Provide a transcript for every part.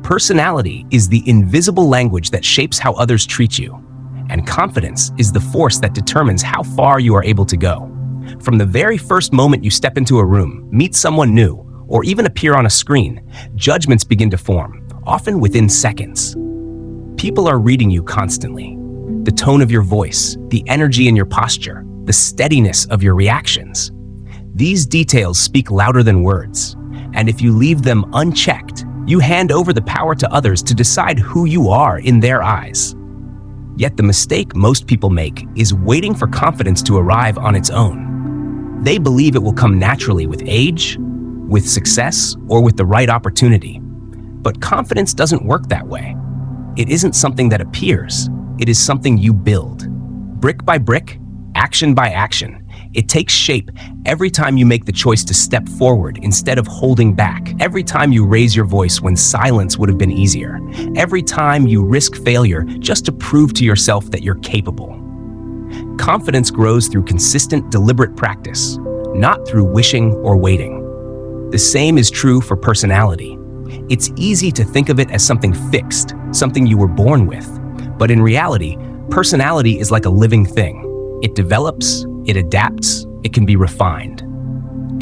Personality is the invisible language that shapes how others treat you, and confidence is the force that determines how far you are able to go. From the very first moment you step into a room, meet someone new, or even appear on a screen, judgments begin to form, often within seconds. People are reading you constantly. The tone of your voice, the energy in your posture, the steadiness of your reactions. These details speak louder than words, and if you leave them unchecked, you hand over the power to others to decide who you are in their eyes. Yet the mistake most people make is waiting for confidence to arrive on its own. They believe it will come naturally with age, with success, or with the right opportunity. But confidence doesn't work that way. It isn't something that appears, it is something you build. Brick by brick, action by action. It takes shape every time you make the choice to step forward instead of holding back. Every time you raise your voice when silence would have been easier. Every time you risk failure just to prove to yourself that you're capable. Confidence grows through consistent, deliberate practice, not through wishing or waiting. The same is true for personality. It's easy to think of it as something fixed, something you were born with. But in reality, personality is like a living thing. It develops, it adapts, it can be refined.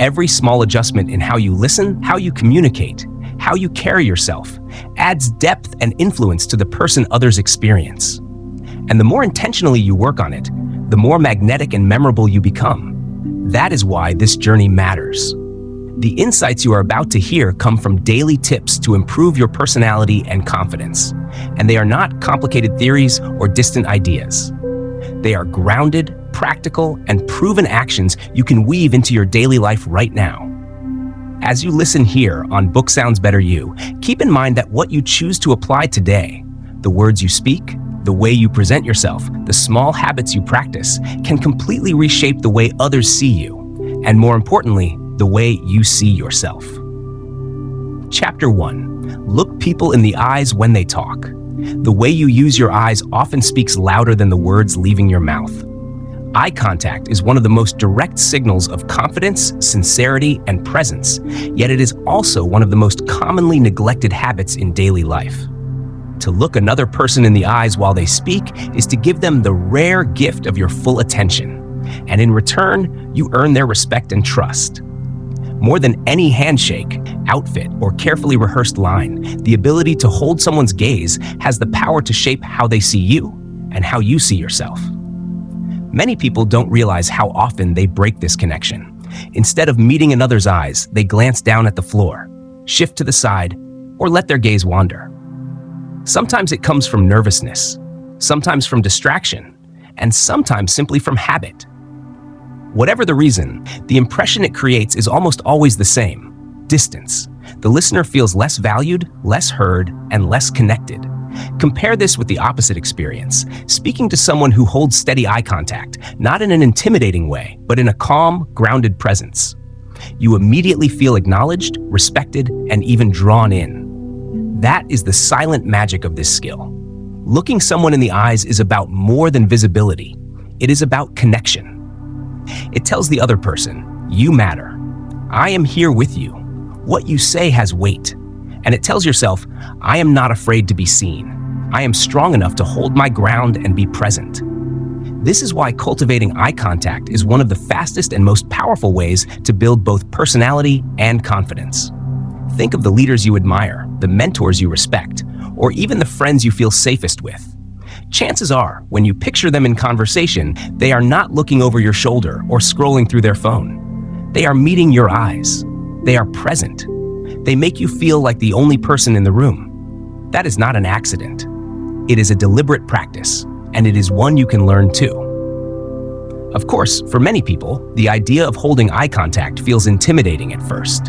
Every small adjustment in how you listen, how you communicate, how you carry yourself, adds depth and influence to the person others experience. And the more intentionally you work on it, the more magnetic and memorable you become. That is why this journey matters. The insights you are about to hear come from daily tips to improve your personality and confidence. And they are not complicated theories or distant ideas. They are grounded, practical, and proven actions you can weave into your daily life right now. As you listen here on Book Sounds Better You, keep in mind that what you choose to apply today, the words you speak, the way you present yourself, the small habits you practice, can completely reshape the way others see you, and more importantly, the way you see yourself. Chapter 1. Look people in the eyes when they talk. The way you use your eyes often speaks louder than the words leaving your mouth. Eye contact is one of the most direct signals of confidence, sincerity, and presence, yet it is also one of the most commonly neglected habits in daily life. To look another person in the eyes while they speak is to give them the rare gift of your full attention, and in return, you earn their respect and trust. More than any handshake, outfit, or carefully rehearsed line, the ability to hold someone's gaze has the power to shape how they see you and how you see yourself. Many people don't realize how often they break this connection. Instead of meeting another's eyes, they glance down at the floor, shift to the side, or let their gaze wander. Sometimes it comes from nervousness, sometimes from distraction, and sometimes simply from habit. Whatever the reason, the impression it creates is almost always the same: distance. The listener feels less valued, less heard, and less connected. Compare this with the opposite experience, speaking to someone who holds steady eye contact, not in an intimidating way, but in a calm, grounded presence. You immediately feel acknowledged, respected, and even drawn in. That is the silent magic of this skill. Looking someone in the eyes is about more than visibility. It is about connection. It tells the other person, you matter. I am here with you. What you say has weight. And it tells yourself, I am not afraid to be seen. I am strong enough to hold my ground and be present. This is why cultivating eye contact is one of the fastest and most powerful ways to build both personality and confidence. Think of the leaders you admire, the mentors you respect, or even the friends you feel safest with. Chances are, when you picture them in conversation, they are not looking over your shoulder or scrolling through their phone. They are meeting your eyes. They are present. They make you feel like the only person in the room. That is not an accident. It is a deliberate practice, and it is one you can learn too. Of course, for many people, the idea of holding eye contact feels intimidating at first.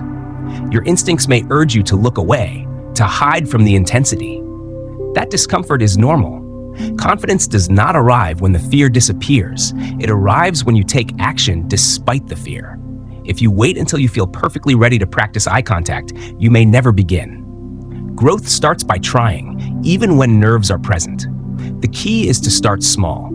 Your instincts may urge you to look away, to hide from the intensity. That discomfort is normal. Confidence does not arrive when the fear disappears. It arrives when you take action despite the fear. If you wait until you feel perfectly ready to practice eye contact, you may never begin. Growth starts by trying, even when nerves are present. The key is to start small.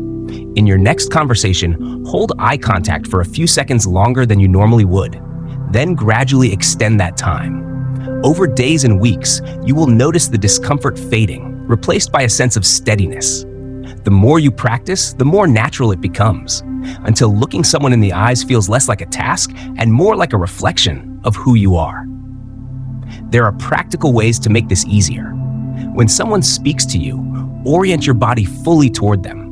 In your next conversation, hold eye contact for a few seconds longer than you normally would. Then gradually extend that time. Over days and weeks, you will notice the discomfort fading, replaced by a sense of steadiness. The more you practice, the more natural it becomes, until looking someone in the eyes feels less like a task and more like a reflection of who you are. There are practical ways to make this easier. When someone speaks to you, orient your body fully toward them.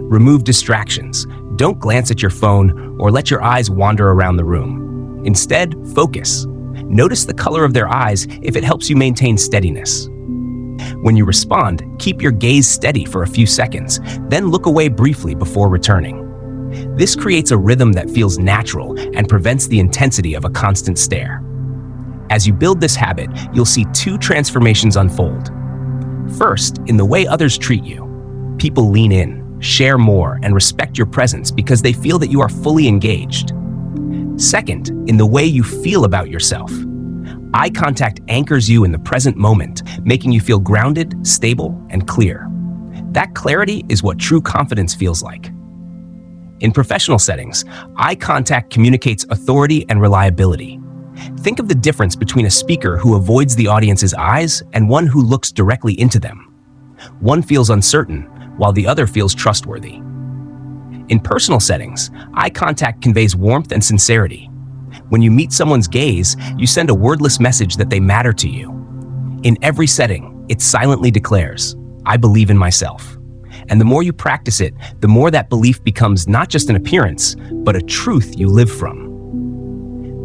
Remove distractions. Don't glance at your phone or let your eyes wander around the room. Instead, focus. Notice the color of their eyes if it helps you maintain steadiness. When you respond, keep your gaze steady for a few seconds, then look away briefly before returning. This creates a rhythm that feels natural and prevents the intensity of a constant stare. As you build this habit, you'll see two transformations unfold. First, in the way others treat you. People lean in, share more, and respect your presence because they feel that you are fully engaged. Second, in the way you feel about yourself. Eye contact anchors you in the present moment, making you feel grounded, stable, and clear. That clarity is what true confidence feels like. In professional settings, eye contact communicates authority and reliability. Think of the difference between a speaker who avoids the audience's eyes and one who looks directly into them. One feels uncertain, while the other feels trustworthy. In personal settings, eye contact conveys warmth and sincerity. When you meet someone's gaze, you send a wordless message that they matter to you. In every setting, it silently declares, "I believe in myself." And the more you practice it, the more that belief becomes not just an appearance, but a truth you live from.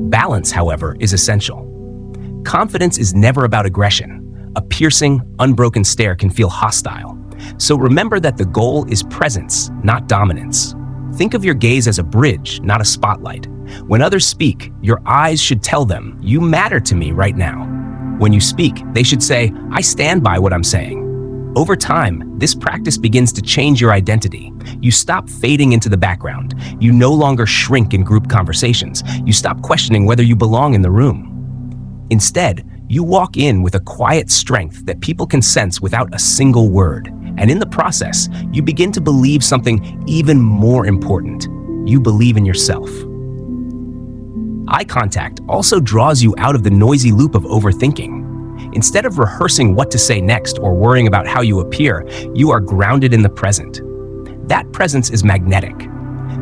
Balance, however, is essential. Confidence is never about aggression. A piercing, unbroken stare can feel hostile. So remember that the goal is presence, not dominance. Think of your gaze as a bridge, not a spotlight. When others speak, your eyes should tell them, "You matter to me right now." When you speak, they should say, "I stand by what I'm saying." Over time, this practice begins to change your identity. You stop fading into the background. You no longer shrink in group conversations. You stop questioning whether you belong in the room. Instead, you walk in with a quiet strength that people can sense without a single word. And in the process, you begin to believe something even more important. You believe in yourself. Eye contact also draws you out of the noisy loop of overthinking. Instead of rehearsing what to say next or worrying about how you appear, you are grounded in the present. That presence is magnetic.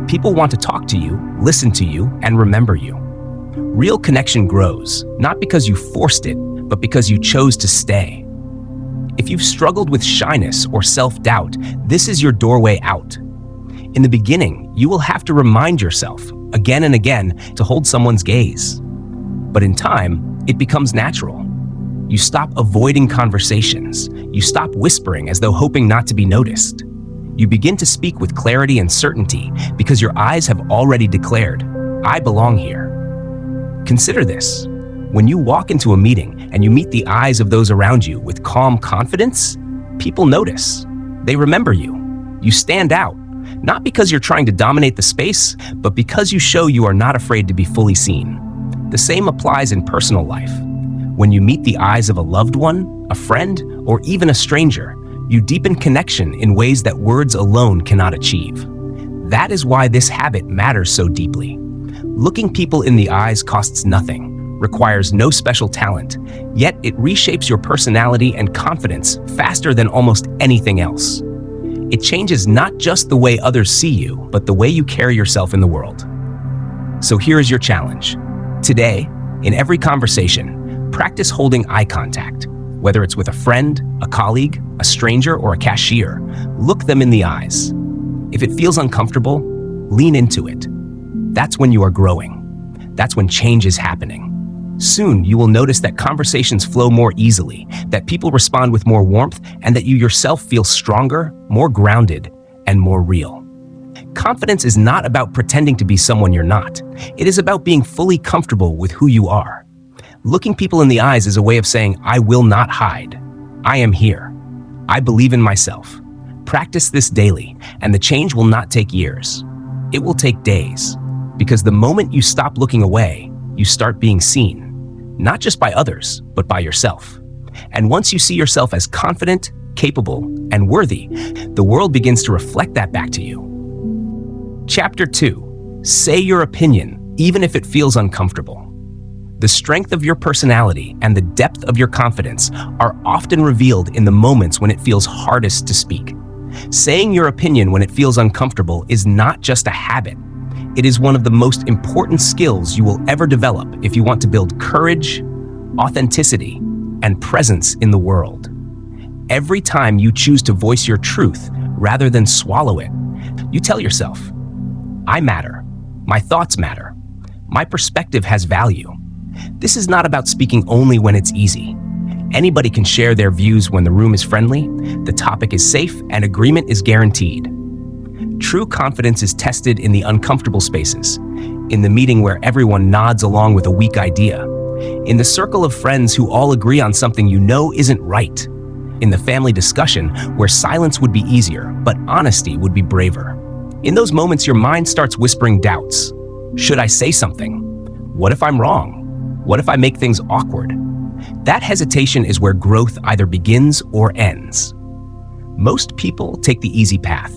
People want to talk to you, listen to you, and remember you. Real connection grows, not because you forced it, but because you chose to stay. If you've struggled with shyness or self-doubt, this is your doorway out. In the beginning, you will have to remind yourself, again and again, to hold someone's gaze. But in time, it becomes natural. You stop avoiding conversations. You stop whispering as though hoping not to be noticed. You begin to speak with clarity and certainty because your eyes have already declared, "I belong here." Consider this. When you walk into a meeting and you meet the eyes of those around you with calm confidence, people notice. They remember you. You stand out, not because you're trying to dominate the space, but because you show you are not afraid to be fully seen. The same applies in personal life. When you meet the eyes of a loved one, a friend, or even a stranger, you deepen connection in ways that words alone cannot achieve. That is why this habit matters so deeply. Looking people in the eyes costs nothing, requires no special talent, yet it reshapes your personality and confidence faster than almost anything else. It changes not just the way others see you, but the way you carry yourself in the world. So here is your challenge. Today, in every conversation, practice holding eye contact. Whether it's with a friend, a colleague, a stranger, or a cashier, look them in the eyes. If it feels uncomfortable, lean into it. That's when you are growing. That's when change is happening. Soon, you will notice that conversations flow more easily, that people respond with more warmth, and that you yourself feel stronger, more grounded, and more real. Confidence is not about pretending to be someone you're not. It is about being fully comfortable with who you are. Looking people in the eyes is a way of saying, "I will not hide. I am here. I believe in myself." Practice this daily, and the change will not take years. It will take days, because the moment you stop looking away, you start being seen, not just by others, but by yourself. And once you see yourself as confident, capable, and worthy, the world begins to reflect that back to you. Chapter 2. Say your opinion, even if it feels uncomfortable. The strength of your personality and the depth of your confidence are often revealed in the moments when it feels hardest to speak. Saying your opinion when it feels uncomfortable is not just a habit. It is one of the most important skills you will ever develop if you want to build courage, authenticity, and presence in the world. Every time you choose to voice your truth rather than swallow it, you tell yourself, I matter. My thoughts matter. My perspective has value. This is not about speaking only when it's easy. Anybody can share their views when the room is friendly, the topic is safe, and agreement is guaranteed. True confidence is tested in the uncomfortable spaces, in the meeting where everyone nods along with a weak idea, in the circle of friends who all agree on something you know isn't right, in the family discussion where silence would be easier, but honesty would be braver. In those moments, your mind starts whispering doubts. Should I say something? What if I'm wrong? What if I make things awkward? That hesitation is where growth either begins or ends. Most people take the easy path.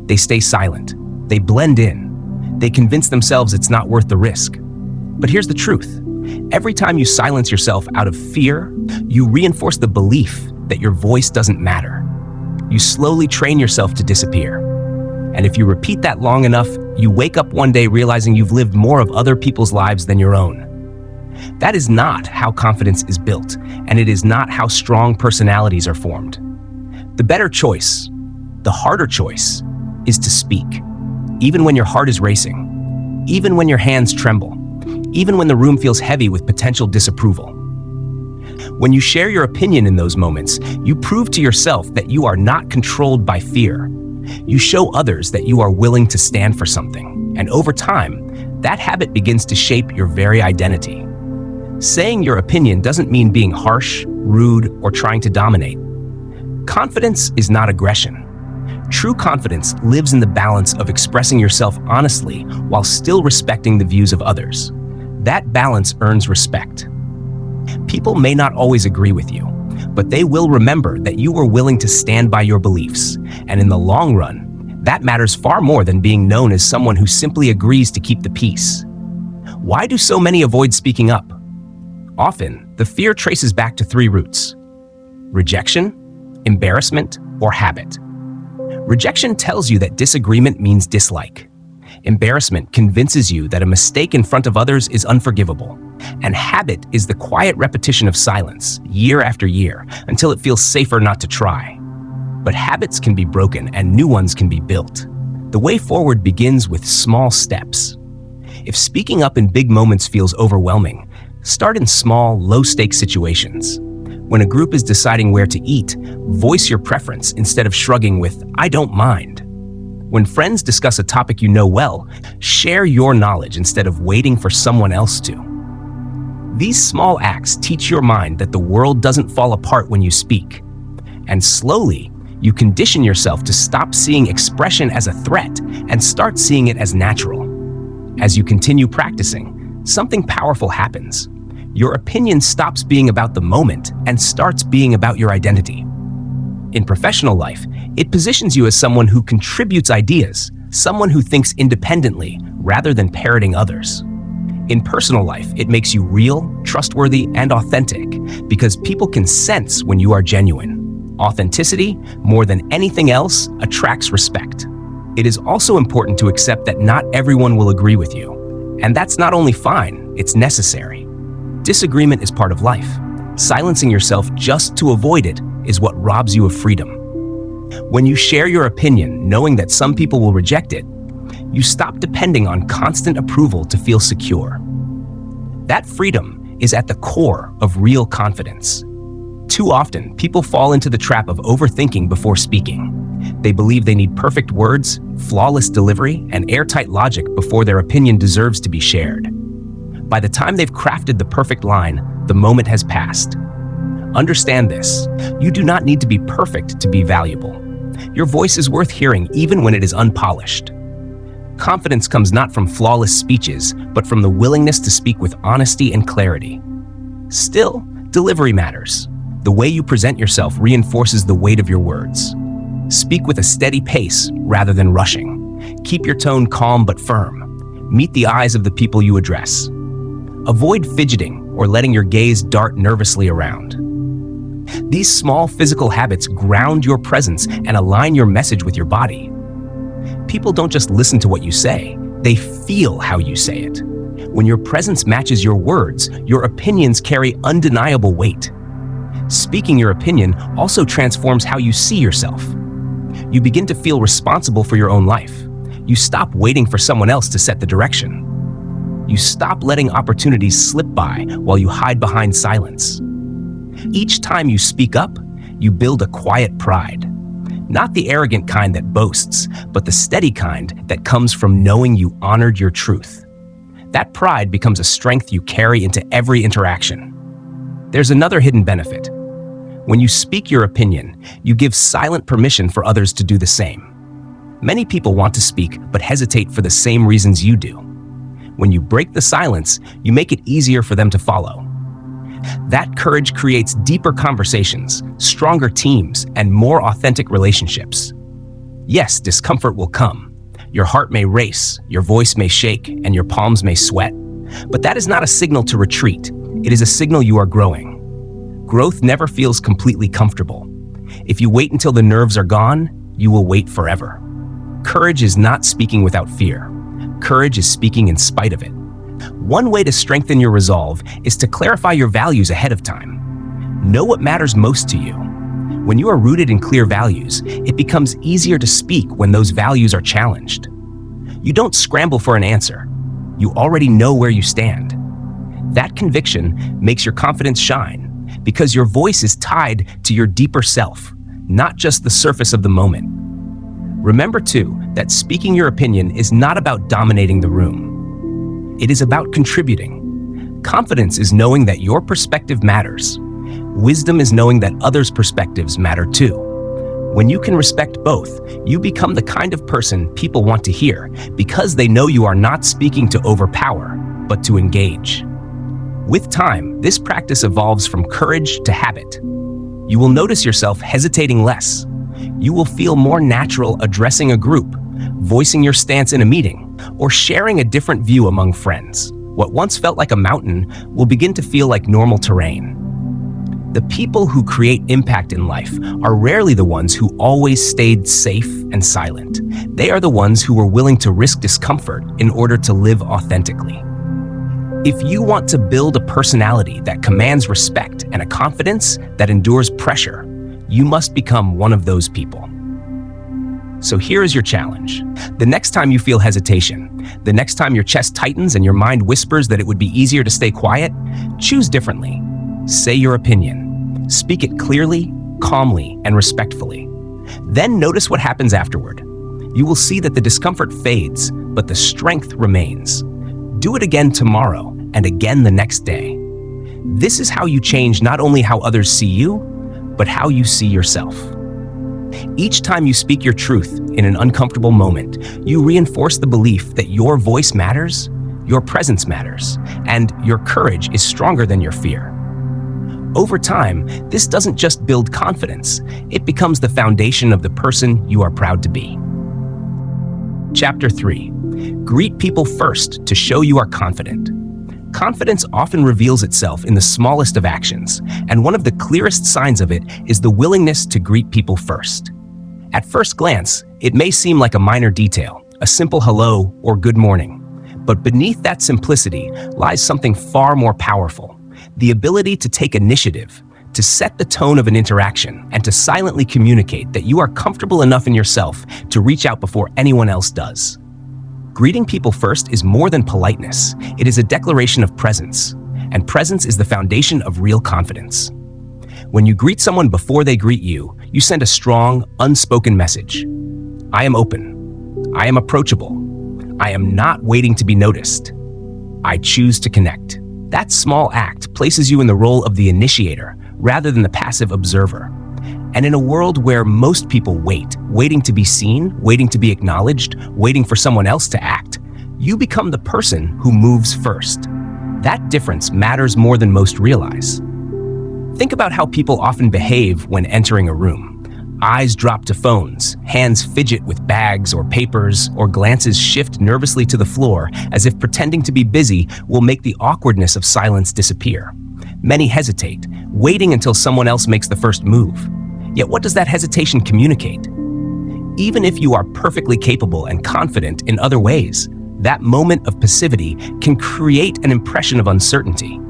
They stay silent. They blend in. They convince themselves it's not worth the risk. But here's the truth. Every time you silence yourself out of fear, you reinforce the belief that your voice doesn't matter. You slowly train yourself to disappear. And if you repeat that long enough, you wake up one day realizing you've lived more of other people's lives than your own. That is not how confidence is built, and it is not how strong personalities are formed. The better choice, the harder choice, is to speak, even when your heart is racing, even when your hands tremble, even when the room feels heavy with potential disapproval. When you share your opinion in those moments, you prove to yourself that you are not controlled by fear. You show others that you are willing to stand for something, and over time, that habit begins to shape your very identity. Saying your opinion doesn't mean being harsh, rude, or trying to dominate. Confidence is not aggression. True confidence lives in the balance of expressing yourself honestly while still respecting the views of others. That balance earns respect. People may not always agree with you, but they will remember that you were willing to stand by your beliefs, and in the long run, that matters far more than being known as someone who simply agrees to keep the peace. Why do so many avoid speaking up? Often, the fear traces back to three roots: rejection, embarrassment, or habit. Rejection tells you that disagreement means dislike. Embarrassment convinces you that a mistake in front of others is unforgivable. And habit is the quiet repetition of silence, year after year, until it feels safer not to try. But habits can be broken and new ones can be built. The way forward begins with small steps. If speaking up in big moments feels overwhelming, start in small, low-stakes situations. When a group is deciding where to eat, voice your preference instead of shrugging with, "I don't mind." When friends discuss a topic you know well, share your knowledge instead of waiting for someone else to. These small acts teach your mind that the world doesn't fall apart when you speak. And slowly, you condition yourself to stop seeing expression as a threat and start seeing it as natural. As you continue practicing, something powerful happens. Your opinion stops being about the moment and starts being about your identity. In professional life, it positions you as someone who contributes ideas, someone who thinks independently rather than parroting others. In personal life, it makes you real, trustworthy, and authentic because people can sense when you are genuine. Authenticity, more than anything else, attracts respect. It is also important to accept that not everyone will agree with you. And that's not only fine, it's necessary. Disagreement is part of life. Silencing yourself just to avoid it is what robs you of freedom. When you share your opinion, knowing that some people will reject it, you stop depending on constant approval to feel secure. That freedom is at the core of real confidence. Too often, people fall into the trap of overthinking before speaking. They believe they need perfect words, flawless delivery, and airtight logic before their opinion deserves to be shared. By the time they've crafted the perfect line, the moment has passed. Understand this: you do not need to be perfect to be valuable. Your voice is worth hearing even when it is unpolished. Confidence comes not from flawless speeches, but from the willingness to speak with honesty and clarity. Still, delivery matters. The way you present yourself reinforces the weight of your words. Speak with a steady pace rather than rushing. Keep your tone calm but firm. Meet the eyes of the people you address. Avoid fidgeting or letting your gaze dart nervously around. These small physical habits ground your presence and align your message with your body. People don't just listen to what you say, they feel how you say it. When your presence matches your words, your opinions carry undeniable weight. Speaking your opinion also transforms how you see yourself. You begin to feel responsible for your own life. You stop waiting for someone else to set the direction. You stop letting opportunities slip by while you hide behind silence. Each time you speak up, you build a quiet pride. Not the arrogant kind that boasts, but the steady kind that comes from knowing you honored your truth. That pride becomes a strength you carry into every interaction. There's another hidden benefit. When you speak your opinion, you give silent permission for others to do the same. Many people want to speak but hesitate for the same reasons you do. When you break the silence, you make it easier for them to follow. That courage creates deeper conversations, stronger teams, and more authentic relationships. Yes, discomfort will come. Your heart may race, your voice may shake, and your palms may sweat. But that is not a signal to retreat. It is a signal you are growing. Growth never feels completely comfortable. If you wait until the nerves are gone, you will wait forever. Courage is not speaking without fear. Courage is speaking in spite of it. One way to strengthen your resolve is to clarify your values ahead of time. Know what matters most to you. When you are rooted in clear values, it becomes easier to speak when those values are challenged. You don't scramble for an answer. You already know where you stand. That conviction makes your confidence shine because your voice is tied to your deeper self, not just the surface of the moment. Remember, too, that speaking your opinion is not about dominating the room. It is about contributing. Confidence is knowing that your perspective matters. Wisdom is knowing that others' perspectives matter too. When you can respect both, you become the kind of person people want to hear because they know you are not speaking to overpower, but to engage. With time, this practice evolves from courage to habit. You will notice yourself hesitating less. You will feel more natural addressing a group, voicing your stance in a meeting, or sharing a different view among friends. What once felt like a mountain will begin to feel like normal terrain. The people who create impact in life are rarely the ones who always stayed safe and silent. They are the ones who were willing to risk discomfort in order to live authentically. If you want to build a personality that commands respect and a confidence that endures pressure, you must become one of those people. So here is your challenge. The next time you feel hesitation, the next time your chest tightens and your mind whispers that it would be easier to stay quiet, choose differently. Say your opinion. Speak it clearly, calmly, and respectfully. Then notice what happens afterward. You will see that the discomfort fades, but the strength remains. Do it again tomorrow and again the next day. This is how you change not only how others see you, but how you see yourself. Each time you speak your truth in an uncomfortable moment, you reinforce the belief that your voice matters, your presence matters, and your courage is stronger than your fear. Over time, this doesn't just build confidence, it becomes the foundation of the person you are proud to be. Chapter 3. Greet people first to show you are confident. Confidence often reveals itself in the smallest of actions, and one of the clearest signs of it is the willingness to greet people first. At first glance, it may seem like a minor detail, a simple hello or good morning. But beneath that simplicity lies something far more powerful: the ability to take initiative, to set the tone of an interaction, and to silently communicate that you are comfortable enough in yourself to reach out before anyone else does. Greeting people first is more than politeness. It is a declaration of presence, and presence is the foundation of real confidence. When you greet someone before they greet you, you send a strong, unspoken message. I am open. I am approachable. I am not waiting to be noticed. I choose to connect. That small act places you in the role of the initiator rather than the passive observer. And in a world where most people waiting to be seen, waiting to be acknowledged, waiting for someone else to act, you become the person who moves first. That difference matters more than most realize. Think about how people often behave when entering a room. Eyes drop to phones, hands fidget with bags or papers, or glances shift nervously to the floor as if pretending to be busy will make the awkwardness of silence disappear. Many hesitate, waiting until someone else makes the first move. Yet what does that hesitation communicate? Even if you are perfectly capable and confident in other ways, that moment of passivity can create an impression of uncertainty.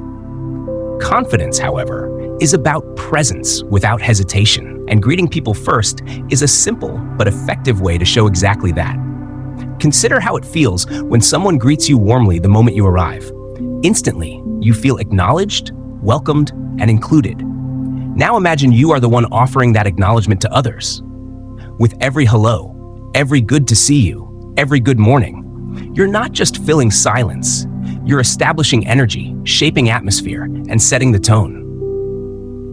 Confidence, however, is about presence without hesitation, and greeting people first is a simple but effective way to show exactly that. Consider how it feels when someone greets you warmly the moment you arrive. Instantly, you feel acknowledged, welcomed, and included. Now imagine you are the one offering that acknowledgement to others. With every hello, every good to see you, every good morning, you're not just filling silence, you're establishing energy, shaping atmosphere, and setting the tone.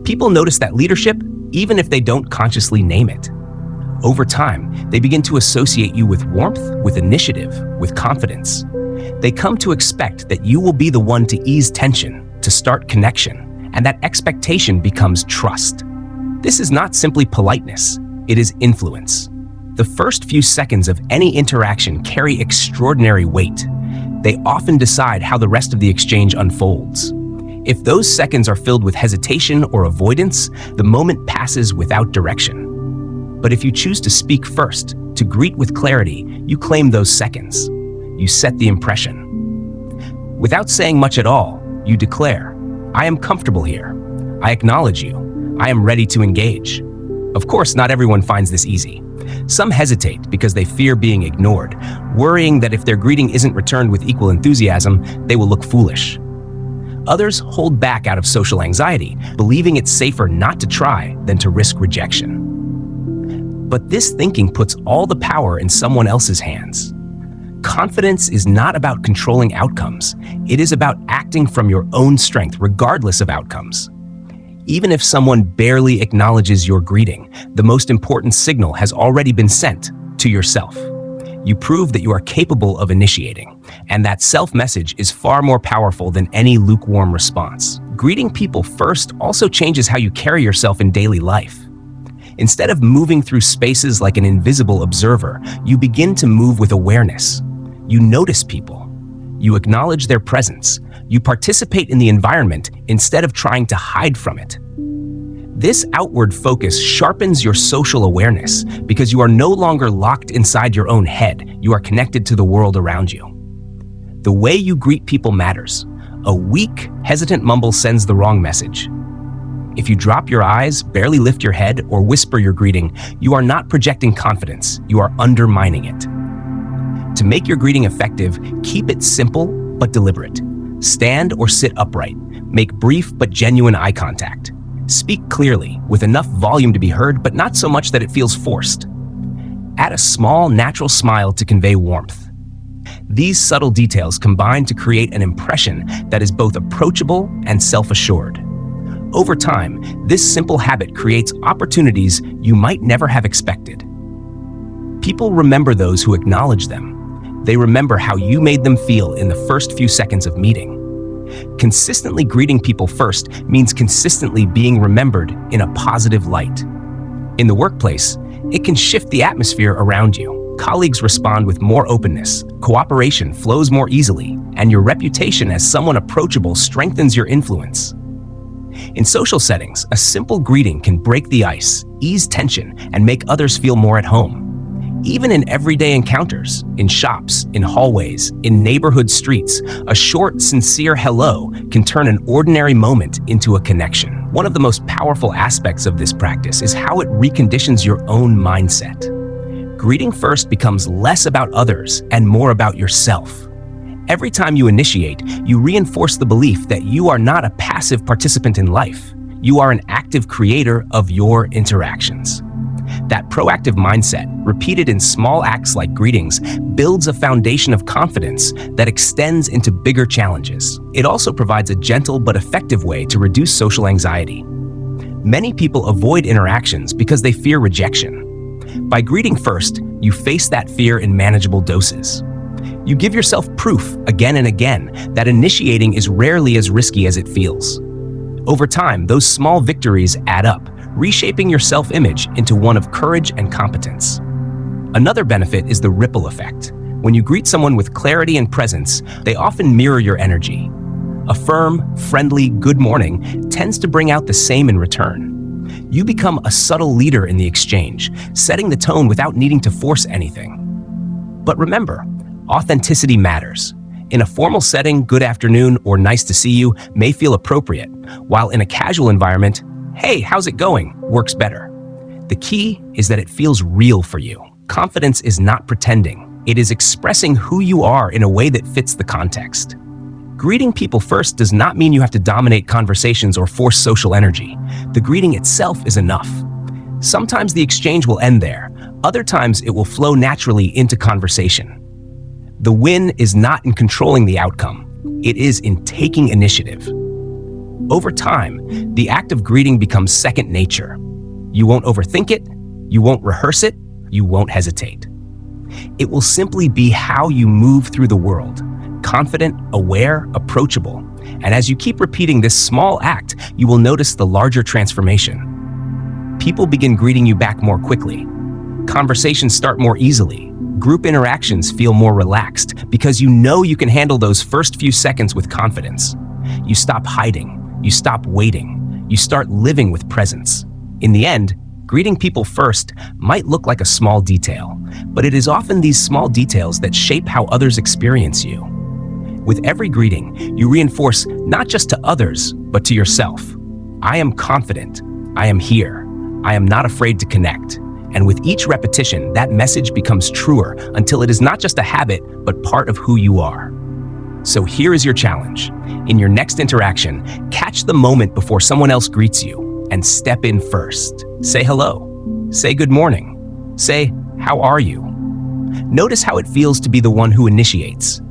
People notice that leadership, even if they don't consciously name it. Over time, they begin to associate you with warmth, with initiative, with confidence. They come to expect that you will be the one to ease tension, to start connection, and that expectation becomes trust. This is not simply politeness, it is influence. The first few seconds of any interaction carry extraordinary weight. They often decide how the rest of the exchange unfolds. If those seconds are filled with hesitation or avoidance, the moment passes without direction. But if you choose to speak first, to greet with clarity, you claim those seconds. You set the impression. Without saying much at all, you declare, "I am comfortable here. I acknowledge you. I am ready to engage." Of course, not everyone finds this easy. Some hesitate because they fear being ignored, worrying that if their greeting isn't returned with equal enthusiasm, they will look foolish. Others hold back out of social anxiety, believing it's safer not to try than to risk rejection. But this thinking puts all the power in someone else's hands. Confidence is not about controlling outcomes. It is about acting from your own strength, regardless of outcomes. Even if someone barely acknowledges your greeting, the most important signal has already been sent to yourself. You prove that you are capable of initiating, and that self-message is far more powerful than any lukewarm response. Greeting people first also changes how you carry yourself in daily life. Instead of moving through spaces like an invisible observer, you begin to move with awareness. You notice people. You acknowledge their presence. You participate in the environment instead of trying to hide from it. This outward focus sharpens your social awareness because you are no longer locked inside your own head. You are connected to the world around you. The way you greet people matters. A weak, hesitant mumble sends the wrong message. If you drop your eyes, barely lift your head, or whisper your greeting, you are not projecting confidence. You are undermining it. To make your greeting effective, keep it simple but deliberate. Stand or sit upright. Make brief but genuine eye contact. Speak clearly, with enough volume to be heard, but not so much that it feels forced. Add a small, natural smile to convey warmth. These subtle details combine to create an impression that is both approachable and self-assured. Over time, this simple habit creates opportunities you might never have expected. People remember those who acknowledge them. They remember how you made them feel in the first few seconds of meeting. Consistently greeting people first means consistently being remembered in a positive light. In the workplace, it can shift the atmosphere around you. Colleagues respond with more openness, cooperation flows more easily, and your reputation as someone approachable strengthens your influence. In social settings, a simple greeting can break the ice, ease tension, and make others feel more at home. Even in everyday encounters, in shops, in hallways, in neighborhood streets, a short, sincere hello can turn an ordinary moment into a connection. One of the most powerful aspects of this practice is how it reconditions your own mindset. Greeting first becomes less about others and more about yourself. Every time you initiate, you reinforce the belief that you are not a passive participant in life. You are an active creator of your interactions. That proactive mindset, repeated in small acts like greetings, builds a foundation of confidence that extends into bigger challenges. It also provides a gentle but effective way to reduce social anxiety. Many people avoid interactions because they fear rejection. By greeting first, you face that fear in manageable doses. You give yourself proof again and again that initiating is rarely as risky as it feels. Over time, those small victories add up, reshaping your self-image into one of courage and competence. Another benefit is the ripple effect. When you greet someone with clarity and presence, they often mirror your energy. A firm, friendly good morning tends to bring out the same in return. You become a subtle leader in the exchange, setting the tone without needing to force anything. But remember, authenticity matters. In a formal setting, good afternoon or nice to see you may feel appropriate, while in a casual environment, hey, how's it going, works better. The key is that it feels real for you. Confidence is not pretending. It is expressing who you are in a way that fits the context. Greeting people first does not mean you have to dominate conversations or force social energy. The greeting itself is enough. Sometimes the exchange will end there. Other times it will flow naturally into conversation. The win is not in controlling the outcome. It is in taking initiative. Over time, the act of greeting becomes second nature. You won't overthink it, you won't rehearse it, you won't hesitate. It will simply be how you move through the world, confident, aware, approachable. And as you keep repeating this small act, you will notice the larger transformation. People begin greeting you back more quickly. Conversations start more easily. Group interactions feel more relaxed because you know you can handle those first few seconds with confidence. You stop hiding, you stop waiting, you start living with presence. In the end, greeting people first might look like a small detail, but it is often these small details that shape how others experience you. With every greeting, you reinforce not just to others, but to yourself. I am confident. I am here. I am not afraid to connect. And with each repetition, that message becomes truer until it is not just a habit, but part of who you are. So here is your challenge. In your next interaction, catch the moment before someone else greets you and step in first. Say hello. Say good morning. Say, how are you? Notice how it feels to be the one who initiates.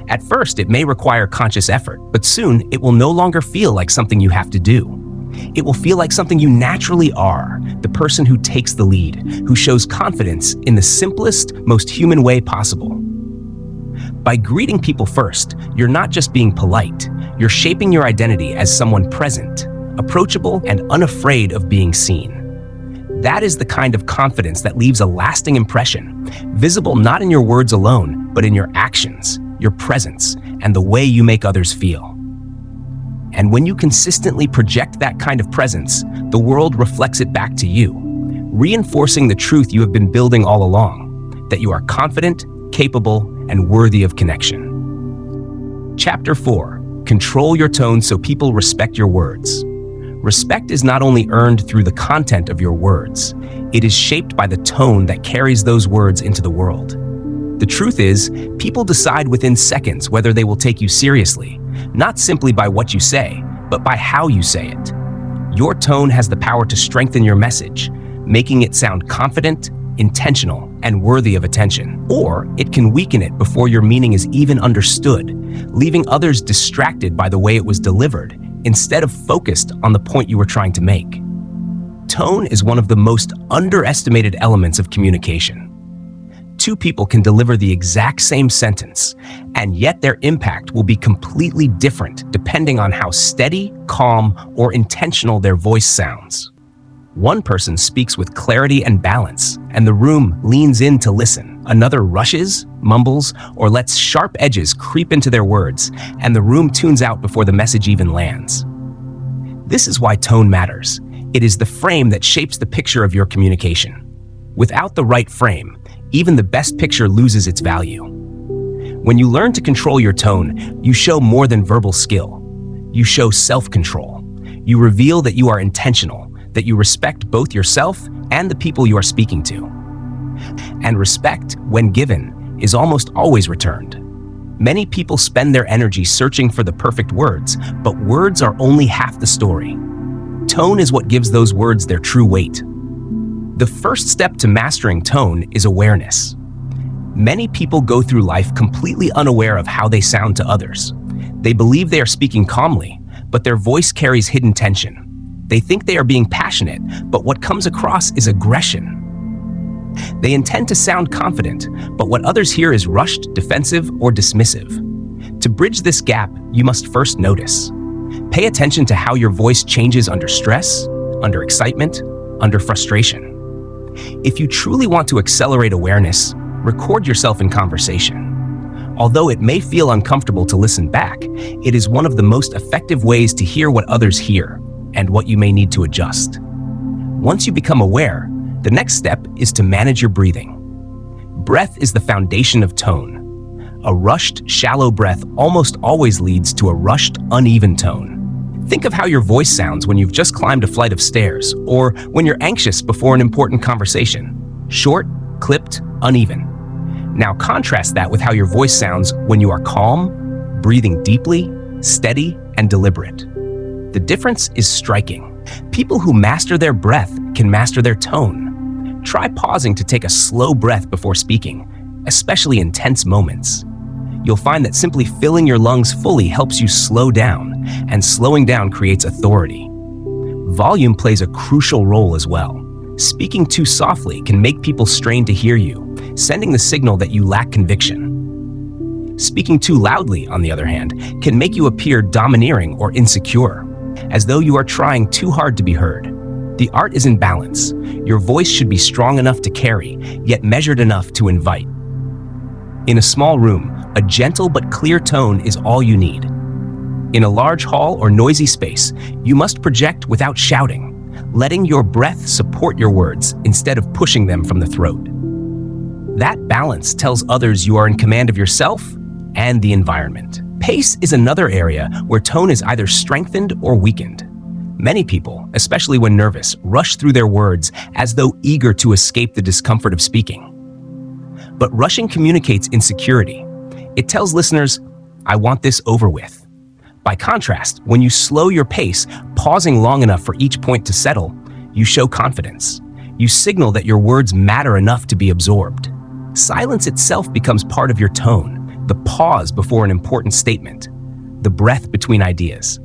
At first, it may require conscious effort, but soon it will no longer feel like something you have to do. It will feel like something you naturally are, the person who takes the lead, who shows confidence in the simplest, most human way possible. By greeting people first, you're not just being polite, you're shaping your identity as someone present, approachable, and unafraid of being seen. That is the kind of confidence that leaves a lasting impression, visible not in your words alone, but in your actions, your presence, and the way you make others feel. And when you consistently project that kind of presence, the world reflects it back to you, reinforcing the truth you have been building all along, that you are confident, capable, and worthy of connection. Chapter 4. Control your tone so people respect your words. Respect is not only earned through the content of your words, it is shaped by the tone that carries those words into the world. The truth is, people decide within seconds whether they will take you seriously, not simply by what you say, but by how you say it. Your tone has the power to strengthen your message, making it sound confident, intentional, and worthy of attention. Or it can weaken it before your meaning is even understood, leaving others distracted by the way it was delivered, instead of focused on the point you were trying to make. Tone is one of the most underestimated elements of communication. Two people can deliver the exact same sentence, and yet their impact will be completely different depending on how steady, calm, or intentional their voice sounds. One person speaks with clarity and balance, and the room leans in to listen. Another rushes, mumbles, or lets sharp edges creep into their words, and the room tunes out before the message even lands. This is why tone matters. It is the frame that shapes the picture of your communication. Without the right frame, even the best picture loses its value. When you learn to control your tone, you show more than verbal skill. You show self-control. You reveal that you are intentional, that you respect both yourself and the people you are speaking to. And respect, when given, is almost always returned. Many people spend their energy searching for the perfect words, but words are only half the story. Tone is what gives those words their true weight. The first step to mastering tone is awareness. Many people go through life completely unaware of how they sound to others. They believe they are speaking calmly, but their voice carries hidden tension. They think they are being passionate, but what comes across is aggression. They intend to sound confident, but what others hear is rushed, defensive, or dismissive. To bridge this gap, you must first notice. Pay attention to how your voice changes under stress, under excitement, under frustration. If you truly want to accelerate awareness, record yourself in conversation. Although it may feel uncomfortable to listen back, it is one of the most effective ways to hear what others hear and what you may need to adjust. Once you become aware, the next step is to manage your breathing. Breath is the foundation of tone. A rushed, shallow breath almost always leads to a rushed, uneven tone. Think of how your voice sounds when you've just climbed a flight of stairs, or when you're anxious before an important conversation. Short, clipped, uneven. Now contrast that with how your voice sounds when you are calm, breathing deeply, steady, and deliberate. The difference is striking. People who master their breath can master their tone. Try pausing to take a slow breath before speaking, especially in tense moments. You'll find that simply filling your lungs fully helps you slow down, and slowing down creates authority. Volume plays a crucial role as well. Speaking too softly can make people strain to hear you, sending the signal that you lack conviction. Speaking too loudly, on the other hand, can make you appear domineering or insecure, as though you are trying too hard to be heard. The art is in balance. Your voice should be strong enough to carry, yet measured enough to invite. In a small room, a gentle but clear tone is all you need. In a large hall or noisy space, you must project without shouting, letting your breath support your words instead of pushing them from the throat. That balance tells others you are in command of yourself and the environment. Pace is another area where tone is either strengthened or weakened. Many people, especially when nervous, rush through their words as though eager to escape the discomfort of speaking. But rushing communicates insecurity. It tells listeners, "I want this over with." By contrast, when you slow your pace, pausing long enough for each point to settle, you show confidence. You signal that your words matter enough to be absorbed. Silence itself becomes part of your tone, the pause before an important statement, the breath between ideas.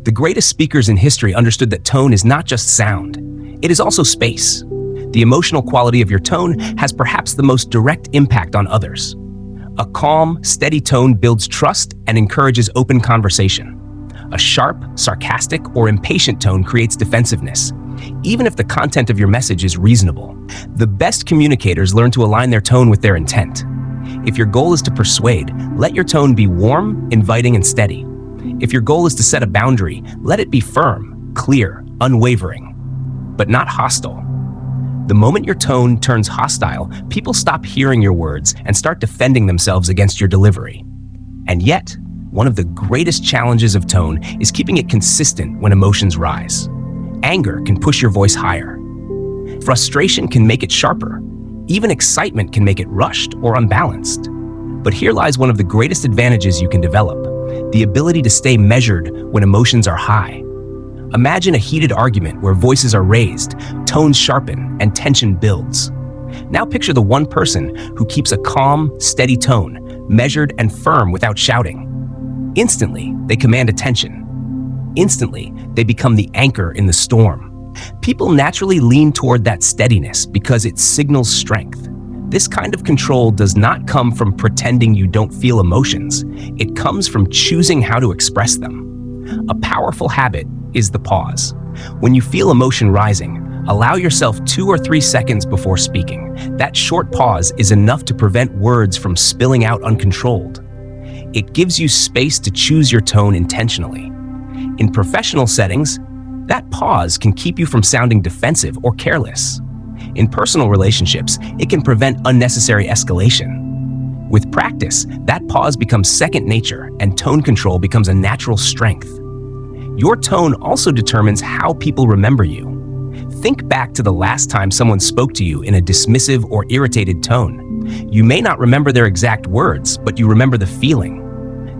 The greatest speakers in history understood that tone is not just sound, it is also space. The emotional quality of your tone has perhaps the most direct impact on others. A calm, steady tone builds trust and encourages open conversation. A sharp, sarcastic, or impatient tone creates defensiveness, even if the content of your message is reasonable. The best communicators learn to align their tone with their intent. If your goal is to persuade, let your tone be warm, inviting, and steady. If your goal is to set a boundary, let it be firm, clear, unwavering, but not hostile. The moment your tone turns hostile, people stop hearing your words and start defending themselves against your delivery. And yet, one of the greatest challenges of tone is keeping it consistent when emotions rise. Anger can push your voice higher. Frustration can make it sharper. Even excitement can make it rushed or unbalanced. But here lies one of the greatest advantages you can develop: the ability to stay measured when emotions are high. Imagine a heated argument where voices are raised, tones sharpen, and tension builds. Now picture the one person who keeps a calm, steady tone, measured and firm without shouting. Instantly, they command attention. Instantly, they become the anchor in the storm. People naturally lean toward that steadiness because it signals strength. This kind of control does not come from pretending you don't feel emotions. It comes from choosing how to express them. A powerful habit is the pause. When you feel emotion rising, allow yourself 2 or 3 seconds before speaking. That short pause is enough to prevent words from spilling out uncontrolled. It gives you space to choose your tone intentionally. In professional settings, that pause can keep you from sounding defensive or careless. In personal relationships, it can prevent unnecessary escalation. With practice, that pause becomes second nature and tone control becomes a natural strength. Your tone also determines how people remember you. Think back to the last time someone spoke to you in a dismissive or irritated tone. You may not remember their exact words, but you remember the feeling.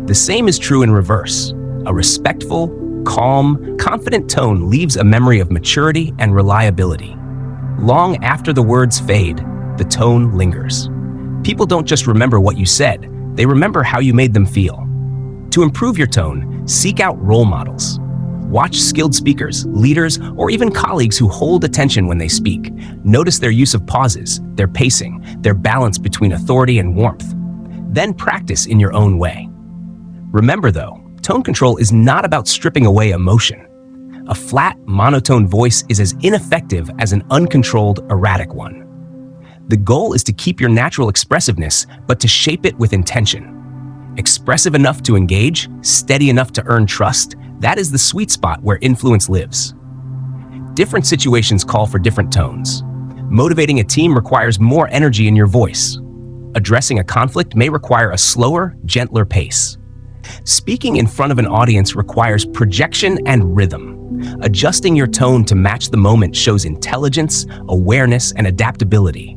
The same is true in reverse. A respectful, calm, confident tone leaves a memory of maturity and reliability. Long after the words fade, the tone lingers. People don't just remember what you said, they remember how you made them feel. To improve your tone, seek out role models. Watch skilled speakers, leaders, or even colleagues who hold attention when they speak. Notice their use of pauses, their pacing, their balance between authority and warmth. Then practice in your own way. Remember though, tone control is not about stripping away emotion. A flat, monotone voice is as ineffective as an uncontrolled, erratic one. The goal is to keep your natural expressiveness, but to shape it with intention. Expressive enough to engage, steady enough to earn trust, that is the sweet spot where influence lives. Different situations call for different tones. Motivating a team requires more energy in your voice. Addressing a conflict may require a slower, gentler pace. Speaking in front of an audience requires projection and rhythm. Adjusting your tone to match the moment shows intelligence, awareness, and adaptability.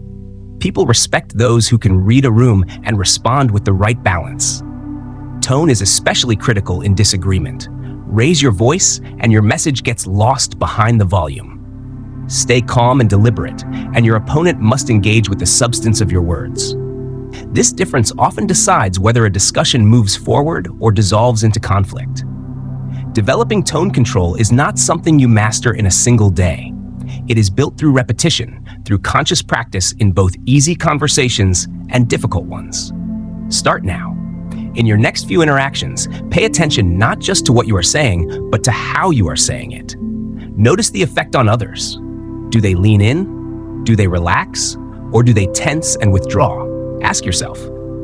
People respect those who can read a room and respond with the right balance. Tone is especially critical in disagreement. Raise your voice, and your message gets lost behind the volume. Stay calm and deliberate, and your opponent must engage with the substance of your words. This difference often decides whether a discussion moves forward or dissolves into conflict. Developing tone control is not something you master in a single day. It is built through repetition, through conscious practice in both easy conversations and difficult ones. Start now. In your next few interactions, pay attention not just to what you are saying, but to how you are saying it. Notice the effect on others. Do they lean in? Do they relax? Or do they tense and withdraw? Ask yourself,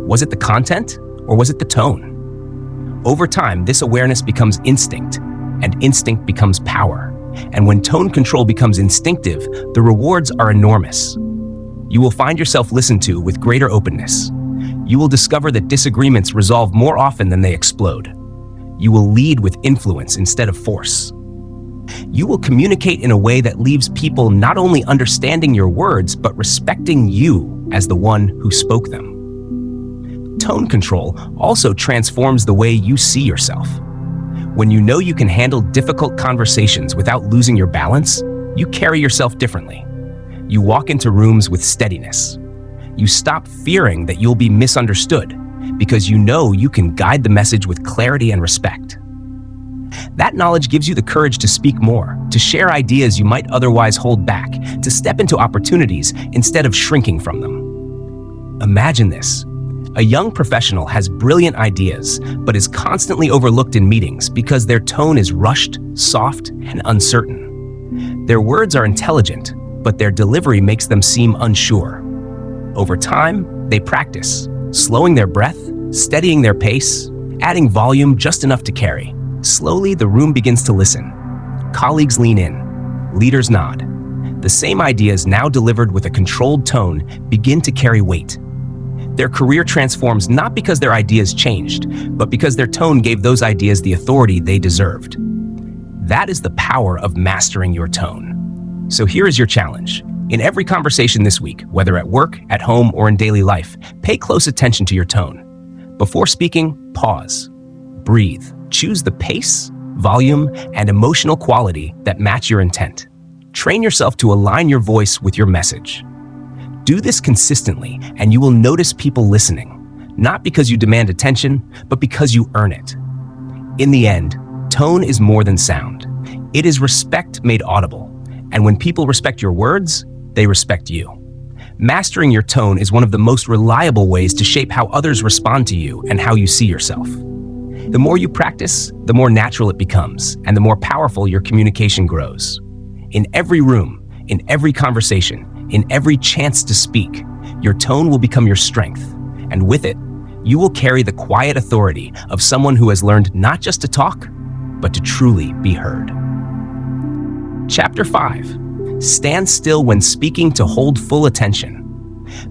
was it the content or was it the tone? Over time, this awareness becomes instinct, and instinct becomes power. And when tone control becomes instinctive, the rewards are enormous. You will find yourself listened to with greater openness. You will discover that disagreements resolve more often than they explode. You will lead with influence instead of force. You will communicate in a way that leaves people not only understanding your words, but respecting you as the one who spoke them. Tone control also transforms the way you see yourself. When you know you can handle difficult conversations without losing your balance, you carry yourself differently. You walk into rooms with steadiness. You stop fearing that you'll be misunderstood because you know you can guide the message with clarity and respect. That knowledge gives you the courage to speak more, to share ideas you might otherwise hold back, to step into opportunities instead of shrinking from them. Imagine this. A young professional has brilliant ideas, but is constantly overlooked in meetings because their tone is rushed, soft, and uncertain. Their words are intelligent, but their delivery makes them seem unsure. Over time, they practice, slowing their breath, steadying their pace, adding volume just enough to carry. Slowly, the room begins to listen. Colleagues lean in. Leaders nod. The same ideas, now delivered with a controlled tone, begin to carry weight. Their career transforms not because their ideas changed, but because their tone gave those ideas the authority they deserved. That is the power of mastering your tone. So here is your challenge. In every conversation this week, whether at work, at home, or in daily life, pay close attention to your tone. Before speaking, pause. Breathe. Choose the pace, volume, and emotional quality that match your intent. Train yourself to align your voice with your message. Do this consistently, and you will notice people listening, not because you demand attention, but because you earn it. In the end, tone is more than sound. It is respect made audible, and when people respect your words, they respect you. Mastering your tone is one of the most reliable ways to shape how others respond to you and how you see yourself. The more you practice, the more natural it becomes, and the more powerful your communication grows. In every room, in every conversation, in every chance to speak, your tone will become your strength, and with it, you will carry the quiet authority of someone who has learned not just to talk, but to truly be heard. Chapter 5. Stand still when speaking to hold full attention.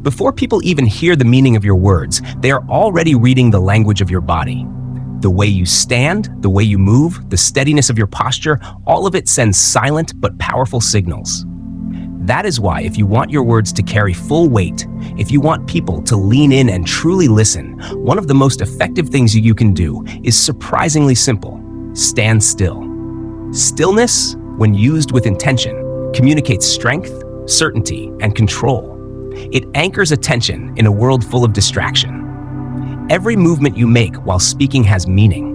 Before people even hear the meaning of your words, they are already reading the language of your body. The way you stand, the way you move, the steadiness of your posture, all of it sends silent but powerful signals. That is why if you want your words to carry full weight, if you want people to lean in and truly listen, one of the most effective things you can do is surprisingly simple. Stand still. Stillness, when used with intention, communicates strength, certainty, and control. It anchors attention in a world full of distraction. Every movement you make while speaking has meaning.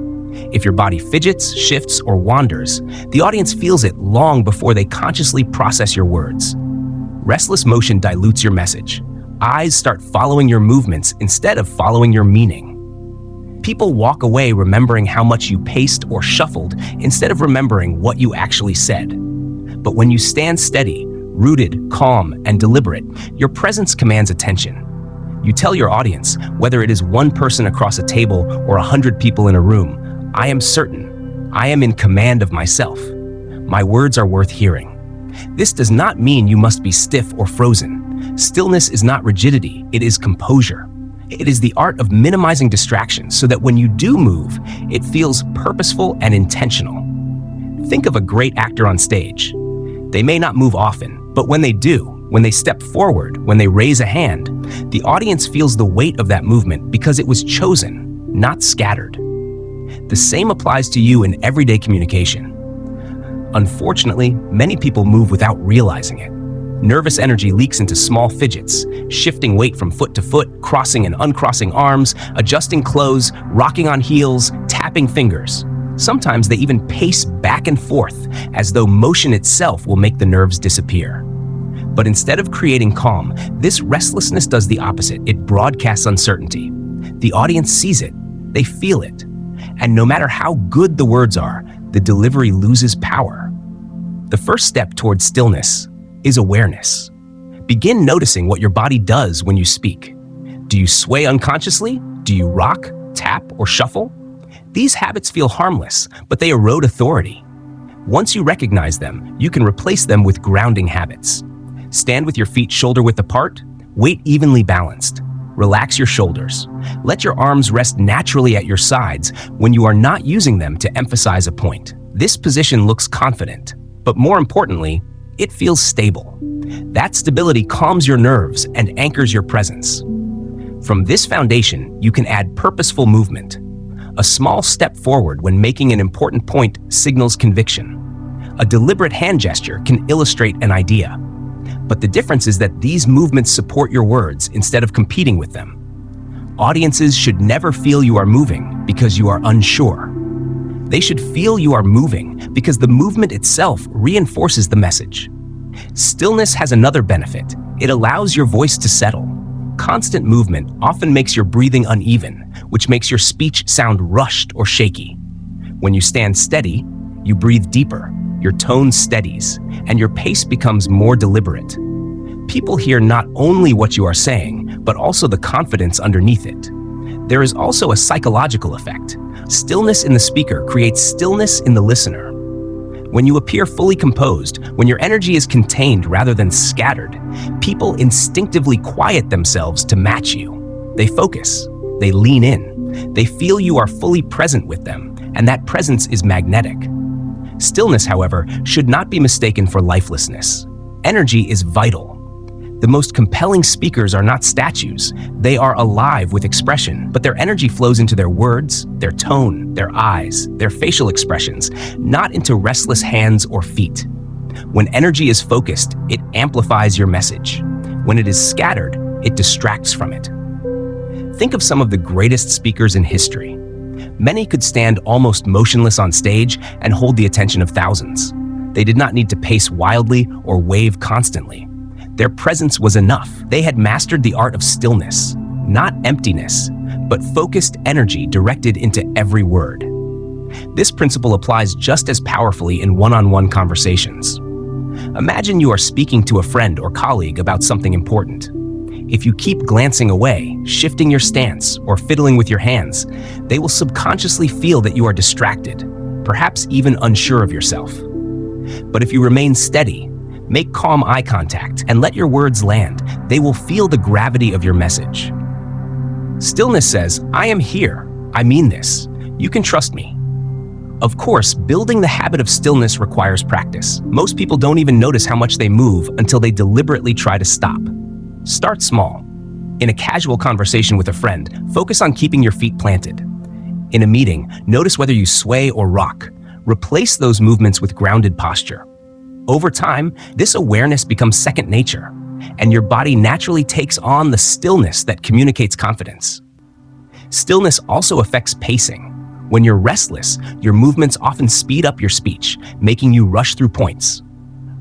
If your body fidgets, shifts, or wanders, the audience feels it long before they consciously process your words. Restless motion dilutes your message. Eyes start following your movements instead of following your meaning. People walk away remembering how much you paced or shuffled instead of remembering what you actually said. But when you stand steady, rooted, calm, and deliberate, your presence commands attention. You tell your audience, whether it is one person across a table or 100 people in a room, I am certain, I am in command of myself. My words are worth hearing. This does not mean you must be stiff or frozen. Stillness is not rigidity, it is composure. It is the art of minimizing distractions so that when you do move, it feels purposeful and intentional. Think of a great actor on stage. They may not move often, but when they do, when they step forward, when they raise a hand, the audience feels the weight of that movement because it was chosen, not scattered. The same applies to you in everyday communication. Unfortunately, many people move without realizing it. Nervous energy leaks into small fidgets, shifting weight from foot to foot, crossing and uncrossing arms, adjusting clothes, rocking on heels, tapping fingers. Sometimes they even pace back and forth, as though motion itself will make the nerves disappear. But instead of creating calm, this restlessness does the opposite. It broadcasts uncertainty. The audience sees it, they feel it. And no matter how good the words are, the delivery loses power. The first step towards stillness is awareness. Begin noticing what your body does when you speak. Do you sway unconsciously? Do you rock, tap, or shuffle? These habits feel harmless, but they erode authority. Once you recognize them, you can replace them with grounding habits. Stand with your feet shoulder-width apart, weight evenly balanced. Relax your shoulders. Let your arms rest naturally at your sides when you are not using them to emphasize a point. This position looks confident, but more importantly, it feels stable. That stability calms your nerves and anchors your presence. From this foundation, you can add purposeful movement. A small step forward when making an important point signals conviction. A deliberate hand gesture can illustrate an idea. But the difference is that these movements support your words instead of competing with them. Audiences should never feel you are moving because you are unsure. They should feel you are moving because the movement itself reinforces the message. Stillness has another benefit. It allows your voice to settle. Constant movement often makes your breathing uneven, which makes your speech sound rushed or shaky. When you stand steady, you breathe deeper, your tone steadies, and your pace becomes more deliberate. People hear not only what you are saying, but also the confidence underneath it. There is also a psychological effect. Stillness in the speaker creates stillness in the listener. When you appear fully composed, when your energy is contained rather than scattered, people instinctively quiet themselves to match you. They focus, they lean in, they feel you are fully present with them, and that presence is magnetic. Stillness, however, should not be mistaken for lifelessness. Energy is vital. The most compelling speakers are not statues. They are alive with expression, but their energy flows into their words, their tone, their eyes, their facial expressions, not into restless hands or feet. When energy is focused, it amplifies your message. When it is scattered, it distracts from it. Think of some of the greatest speakers in history. Many could stand almost motionless on stage and hold the attention of thousands. They did not need to pace wildly or wave constantly. Their presence was enough. They had mastered the art of stillness, not emptiness, but focused energy directed into every word. This principle applies just as powerfully in one-on-one conversations. Imagine you are speaking to a friend or colleague about something important. If you keep glancing away, shifting your stance, or fiddling with your hands, they will subconsciously feel that you are distracted, perhaps even unsure of yourself. But if you remain steady, make calm eye contact, and let your words land, they will feel the gravity of your message. Stillness says, I am here. I mean this. You can trust me. Of course, building the habit of stillness requires practice. Most people don't even notice how much they move until they deliberately try to stop. Start small. In a casual conversation with a friend, focus on keeping your feet planted. In a meeting, notice whether you sway or rock. Replace those movements with grounded posture. Over time, this awareness becomes second nature, and your body naturally takes on the stillness that communicates confidence. Stillness also affects pacing. When you're restless, your movements often speed up your speech, making you rush through points.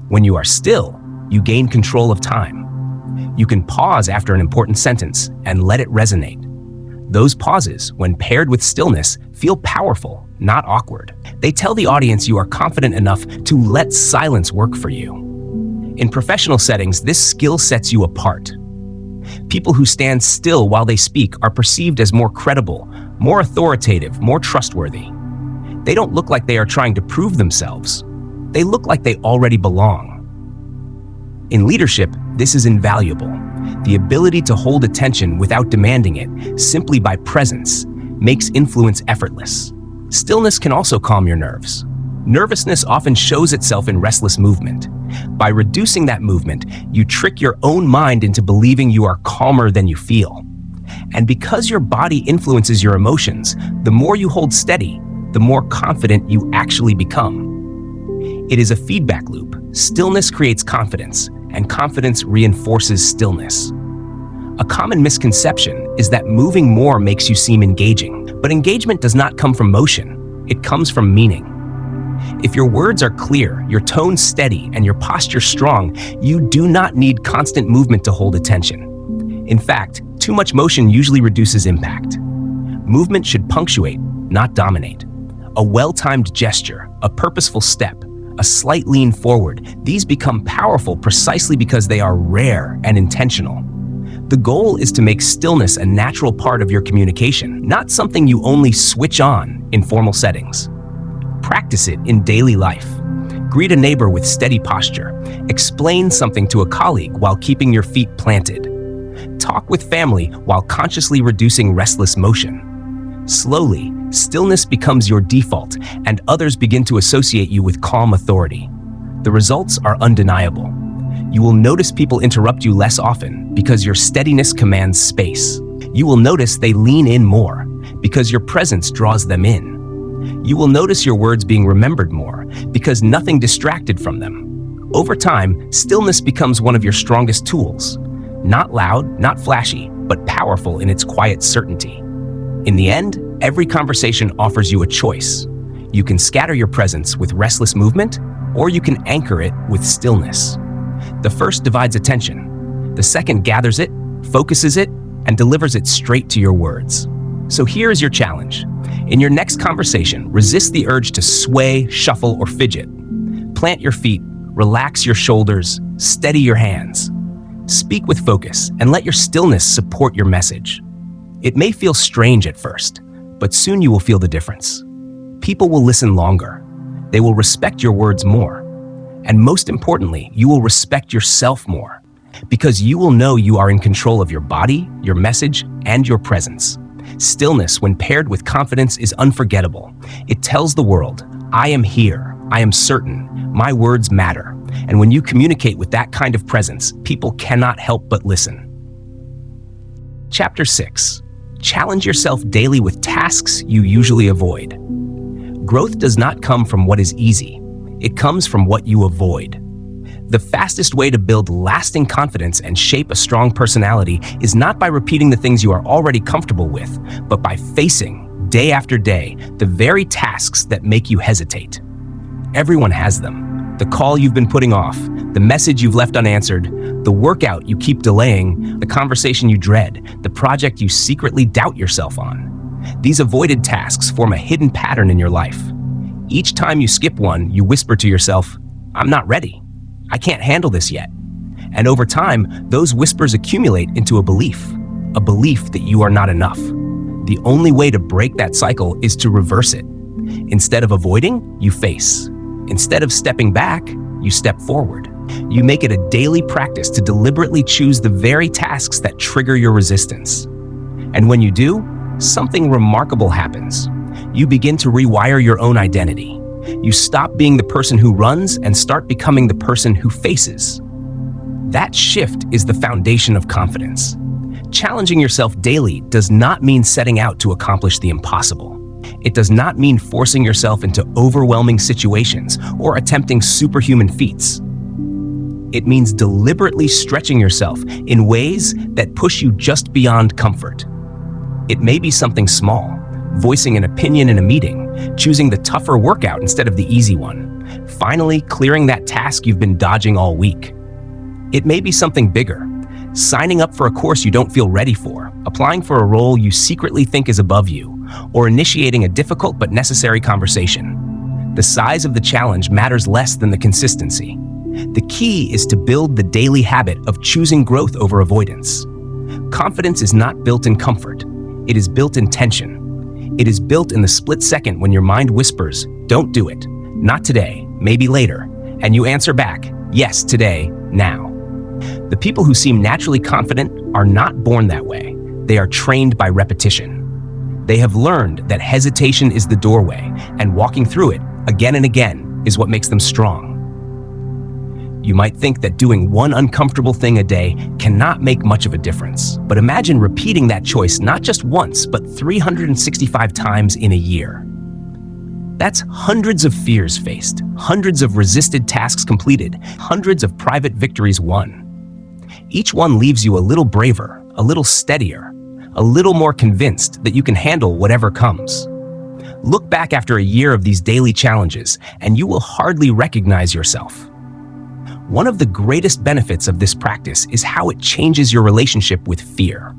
When you are still, you gain control of time. You can pause after an important sentence and let it resonate. Those pauses, when paired with stillness, feel powerful, not awkward. They tell the audience you are confident enough to let silence work for you. In professional settings, this skill sets you apart. People who stand still while they speak are perceived as more credible, more authoritative, more trustworthy. They don't look like they are trying to prove themselves. They look like they already belong. In leadership, this is invaluable. The ability to hold attention without demanding it, simply by presence, makes influence effortless. Stillness can also calm your nerves. Nervousness often shows itself in restless movement. By reducing that movement, you trick your own mind into believing you are calmer than you feel. And because your body influences your emotions, the more you hold steady, the more confident you actually become. It is a feedback loop. Stillness creates confidence, and confidence reinforces stillness. A common misconception is that moving more makes you seem engaging, but engagement does not come from motion. It comes from meaning. If your words are clear, your tone steady, and your posture strong, you do not need constant movement to hold attention. In fact, too much motion usually reduces impact. Movement should punctuate, not dominate. A well-timed gesture, a purposeful step, a slight lean forward, these become powerful precisely because they are rare and intentional. The goal is to make stillness a natural part of your communication, not something you only switch on in formal settings. Practice it in daily life. Greet a neighbor with steady posture. Explain something to a colleague while keeping your feet planted. Talk with family while consciously reducing restless motion. Slowly, stillness becomes your default, and others begin to associate you with calm authority. The results are undeniable. You will notice people interrupt you less often because your steadiness commands space. You will notice they lean in more because your presence draws them in. You will notice your words being remembered more because nothing distracted from them. Over time, stillness becomes one of your strongest tools. Not loud, not flashy, but powerful in its quiet certainty. In the end, every conversation offers you a choice. You can scatter your presence with restless movement, or you can anchor it with stillness. The first divides attention. The second gathers it, focuses it, and delivers it straight to your words. So here is your challenge. In your next conversation, resist the urge to sway, shuffle, or fidget. Plant your feet, relax your shoulders, steady your hands. Speak with focus and let your stillness support your message. It may feel strange at first, but soon you will feel the difference. People will listen longer. They will respect your words more. And most importantly, you will respect yourself more, because you will know you are in control of your body, your message, and your presence. Stillness, when paired with confidence, is unforgettable. It tells the world, I am here, I am certain, my words matter. And when you communicate with that kind of presence, people cannot help but listen. Chapter 6. Challenge yourself daily with tasks you usually avoid. Growth does not come from what is easy. It comes from what you avoid. The fastest way to build lasting confidence and shape a strong personality is not by repeating the things you are already comfortable with, but by facing, day after day, the very tasks that make you hesitate. Everyone has them. The call you've been putting off, the message you've left unanswered, the workout you keep delaying, the conversation you dread, the project you secretly doubt yourself on. These avoided tasks form a hidden pattern in your life. Each time you skip one, you whisper to yourself, I'm not ready. I can't handle this yet. And over time, those whispers accumulate into a belief that you are not enough. The only way to break that cycle is to reverse it. Instead of avoiding, you face. Instead of stepping back, you step forward. You make it a daily practice to deliberately choose the very tasks that trigger your resistance. And when you do, something remarkable happens. You begin to rewire your own identity. You stop being the person who runs and start becoming the person who faces. That shift is the foundation of confidence. Challenging yourself daily does not mean setting out to accomplish the impossible. It does not mean forcing yourself into overwhelming situations or attempting superhuman feats. It means deliberately stretching yourself in ways that push you just beyond comfort. It may be something small, voicing an opinion in a meeting, choosing the tougher workout instead of the easy one, finally clearing that task you've been dodging all week. It may be something bigger, signing up for a course you don't feel ready for, applying for a role you secretly think is above you, or initiating a difficult but necessary conversation. The size of the challenge matters less than the consistency. The key is to build the daily habit of choosing growth over avoidance. Confidence is not built in comfort. It is built in tension. It is built in the split second when your mind whispers, "Don't do it. Not today, maybe later." And you answer back, "Yes, today, now." The people who seem naturally confident are not born that way. They are trained by repetition. They have learned that hesitation is the doorway, and walking through it again and again is what makes them strong. You might think that doing one uncomfortable thing a day cannot make much of a difference, but imagine repeating that choice not just once, but 365 times in a year. That's hundreds of fears faced, hundreds of resisted tasks completed, hundreds of private victories won. Each one leaves you a little braver, a little steadier, a little more convinced that you can handle whatever comes. Look back after a year of these daily challenges, and you will hardly recognize yourself. One of the greatest benefits of this practice is how it changes your relationship with fear.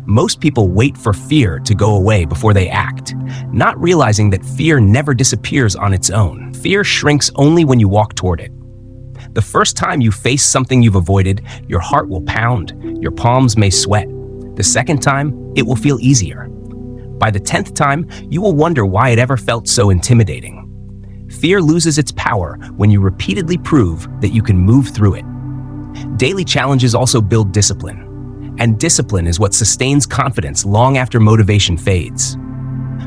Most people wait for fear to go away before they act, not realizing that fear never disappears on its own. Fear shrinks only when you walk toward it. The first time you face something you've avoided, your heart will pound, your palms may sweat. The second time, it will feel easier. By the 10th time, you will wonder why it ever felt so intimidating. Fear loses its power when you repeatedly prove that you can move through it. Daily challenges also build discipline, and discipline is what sustains confidence long after motivation fades.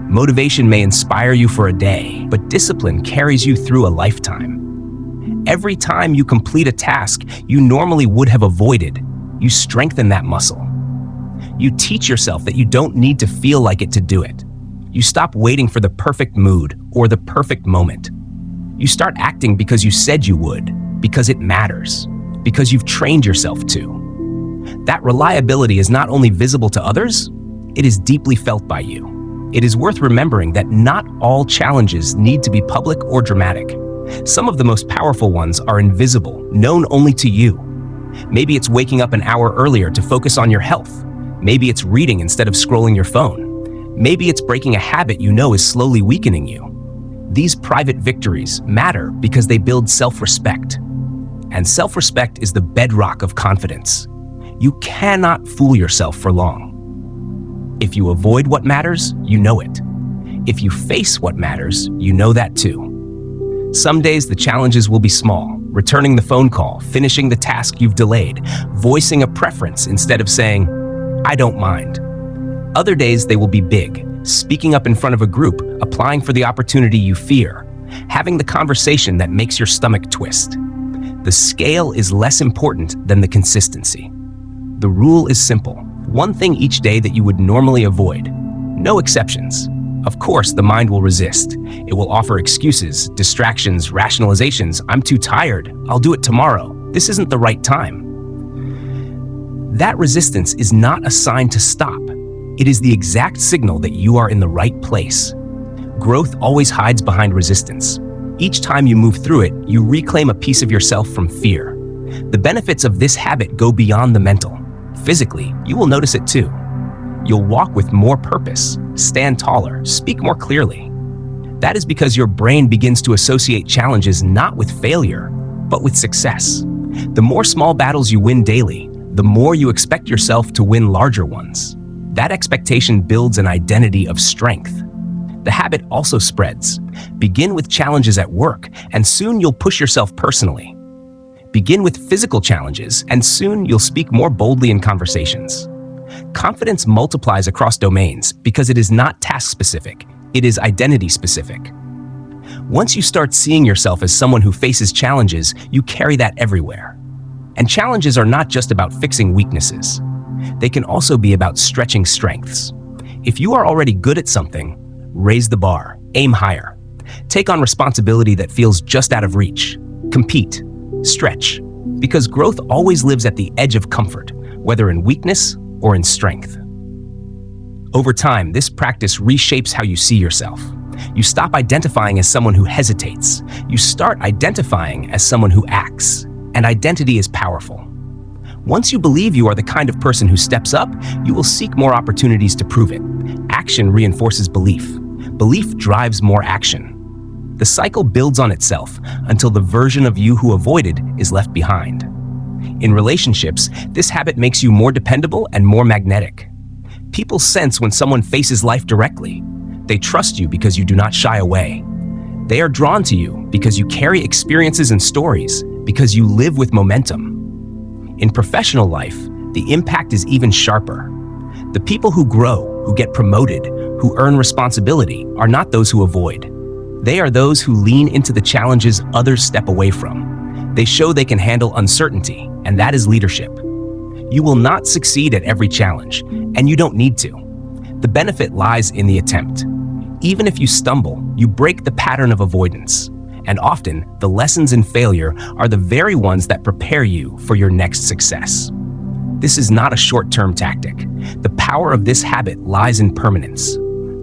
Motivation may inspire you for a day, but discipline carries you through a lifetime. Every time you complete a task you normally would have avoided, you strengthen that muscle. You teach yourself that you don't need to feel like it to do it. You stop waiting for the perfect mood or the perfect moment. You start acting because you said you would, because it matters, because you've trained yourself to. That reliability is not only visible to others, it is deeply felt by you. It is worth remembering that not all challenges need to be public or dramatic. Some of the most powerful ones are invisible, known only to you. Maybe it's waking up an hour earlier to focus on your health. Maybe it's reading instead of scrolling your phone. Maybe it's breaking a habit you know is slowly weakening you. These private victories matter because they build self-respect. And self-respect is the bedrock of confidence. You cannot fool yourself for long. If you avoid what matters, you know it. If you face what matters, you know that too. Some days the challenges will be small, returning the phone call, finishing the task you've delayed, voicing a preference instead of saying, "I don't mind." Other days they will be big, speaking up in front of a group, applying for the opportunity you fear, having the conversation that makes your stomach twist. The scale is less important than the consistency. The rule is simple: one thing each day that you would normally avoid. No exceptions. Of course, the mind will resist. It will offer excuses, distractions, rationalizations. "I'm too tired. I'll do it tomorrow. This isn't the right time." That resistance is not a sign to stop. It is the exact signal that you are in the right place. Growth always hides behind resistance. Each time you move through it, you reclaim a piece of yourself from fear. The benefits of this habit go beyond the mental. Physically, you will notice it too. You'll walk with more purpose, stand taller, speak more clearly. That is because your brain begins to associate challenges not with failure, but with success. The more small battles you win daily, the more you expect yourself to win larger ones. That expectation builds an identity of strength. The habit also spreads. Begin with challenges at work, and soon you'll push yourself personally. Begin with physical challenges, and soon you'll speak more boldly in conversations. Confidence multiplies across domains because it is not task-specific, it is identity-specific. Once you start seeing yourself as someone who faces challenges, you carry that everywhere. And challenges are not just about fixing weaknesses. They can also be about stretching strengths. If you are already good at something, raise the bar, aim higher. Take on responsibility that feels just out of reach. Compete, stretch, because growth always lives at the edge of comfort, whether in weakness or in strength. Over time, this practice reshapes how you see yourself. You stop identifying as someone who hesitates. You start identifying as someone who acts, and identity is powerful. Once you believe you are the kind of person who steps up, you will seek more opportunities to prove it. Action reinforces belief. Belief drives more action. The cycle builds on itself until the version of you who avoided is left behind. In relationships, this habit makes you more dependable and more magnetic. People sense when someone faces life directly. They trust you because you do not shy away. They are drawn to you because you carry experiences and stories, because you live with momentum. In professional life, the impact is even sharper. The people who grow, who get promoted, who earn responsibility are not those who avoid. They are those who lean into the challenges others step away from. They show they can handle uncertainty, and that is leadership. You will not succeed at every challenge, and you don't need to. The benefit lies in the attempt. Even if you stumble, you break the pattern of avoidance. And often, the lessons in failure are the very ones that prepare you for your next success. This is not a short-term tactic. The power of this habit lies in permanence.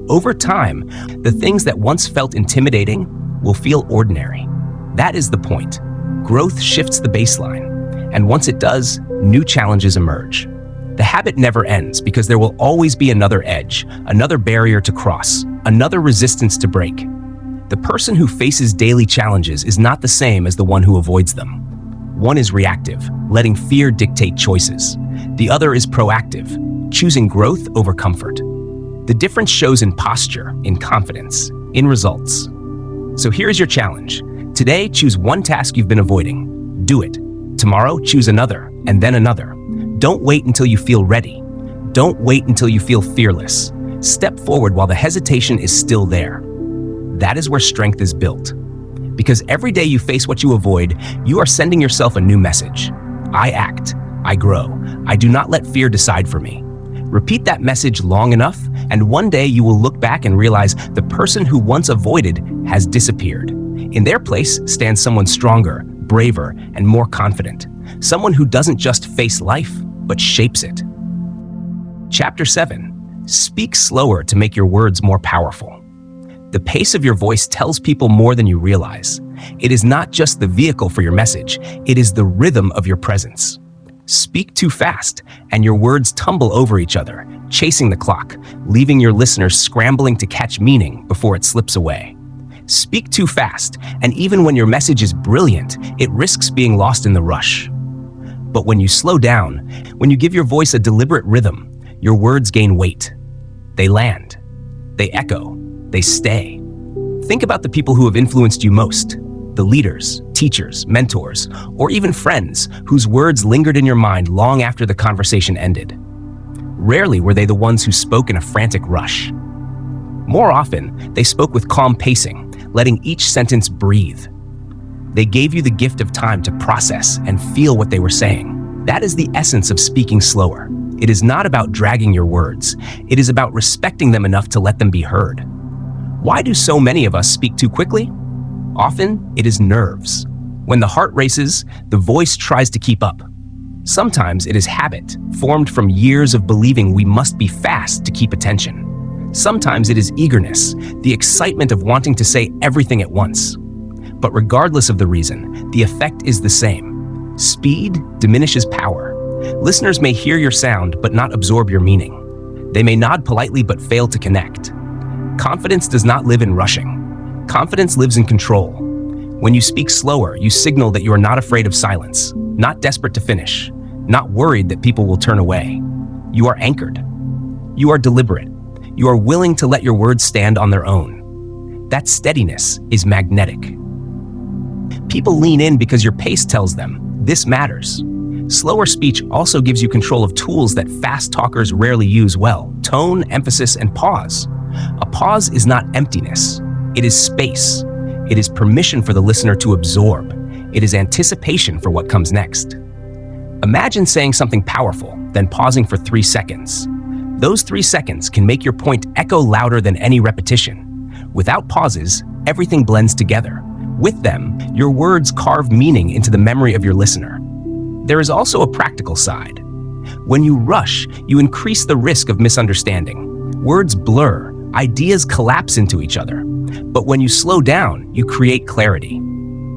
Over time, the things that once felt intimidating will feel ordinary. That is the point. Growth shifts the baseline, and once it does, new challenges emerge. The habit never ends because there will always be another edge, another barrier to cross, another resistance to break. The person who faces daily challenges is not the same as the one who avoids them. One is reactive, letting fear dictate choices. The other is proactive, choosing growth over comfort. The difference shows in posture, in confidence, in results. So here's your challenge. Today, choose one task you've been avoiding. Do it. Tomorrow, choose another, and then another. Don't wait until you feel ready. Don't wait until you feel fearless. Step forward while the hesitation is still there. That is where strength is built. Because every day you face what you avoid, you are sending yourself a new message. I act. I grow. I do not let fear decide for me. Repeat that message long enough, and one day you will look back and realize the person who once avoided has disappeared. In their place stands someone stronger, braver, and more confident. Someone who doesn't just face life, but shapes it. Chapter 7. Speak slower to make your words more powerful. The pace of your voice tells people more than you realize. It is not just the vehicle for your message, it is the rhythm of your presence. Speak too fast, and your words tumble over each other, chasing the clock, leaving your listeners scrambling to catch meaning before it slips away. Speak too fast, and even when your message is brilliant, it risks being lost in the rush. But when you slow down, when you give your voice a deliberate rhythm, your words gain weight. They land. They echo. They stay. Think about the people who have influenced you most. The leaders, teachers, mentors, or even friends whose words lingered in your mind long after the conversation ended. Rarely were they the ones who spoke in a frantic rush. More often, they spoke with calm pacing, letting each sentence breathe. They gave you the gift of time to process and feel what they were saying. That is the essence of speaking slower. It is not about dragging your words. It is about respecting them enough to let them be heard. Why do so many of us speak too quickly? Often, it is nerves. When the heart races, the voice tries to keep up. Sometimes it is habit, formed from years of believing we must be fast to keep attention. Sometimes it is eagerness, the excitement of wanting to say everything at once. But regardless of the reason, the effect is the same. Speed diminishes power. Listeners may hear your sound but not absorb your meaning. They may nod politely but fail to connect. Confidence does not live in rushing. Confidence lives in control. When you speak slower, you signal that you are not afraid of silence, not desperate to finish, not worried that people will turn away. You are anchored. You are deliberate. You are willing to let your words stand on their own. That steadiness is magnetic. People lean in because your pace tells them, this matters. Slower speech also gives you control of tools that fast talkers rarely use well: tone, emphasis, and pause. A pause is not emptiness. It is space. It is permission for the listener to absorb. It is anticipation for what comes next. Imagine saying something powerful, then pausing for 3 seconds. Those 3 seconds can make your point echo louder than any repetition. Without pauses, everything blends together. With them, your words carve meaning into the memory of your listener. There is also a practical side. When you rush, you increase the risk of misunderstanding. Words blur, ideas collapse into each other. But when you slow down, you create clarity.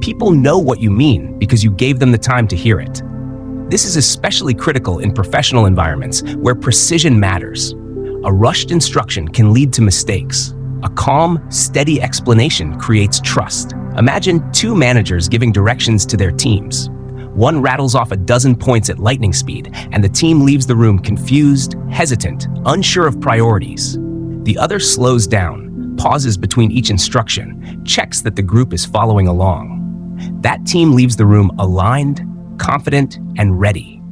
People know what you mean because you gave them the time to hear it. This is especially critical in professional environments where precision matters. A rushed instruction can lead to mistakes. A calm, steady explanation creates trust. Imagine two managers giving directions to their teams. One rattles off a dozen points at lightning speed, and the team leaves the room confused, hesitant, unsure of priorities. The other slows down, pauses between each instruction, checks that the group is following along. That team leaves the room aligned, confident, and ready.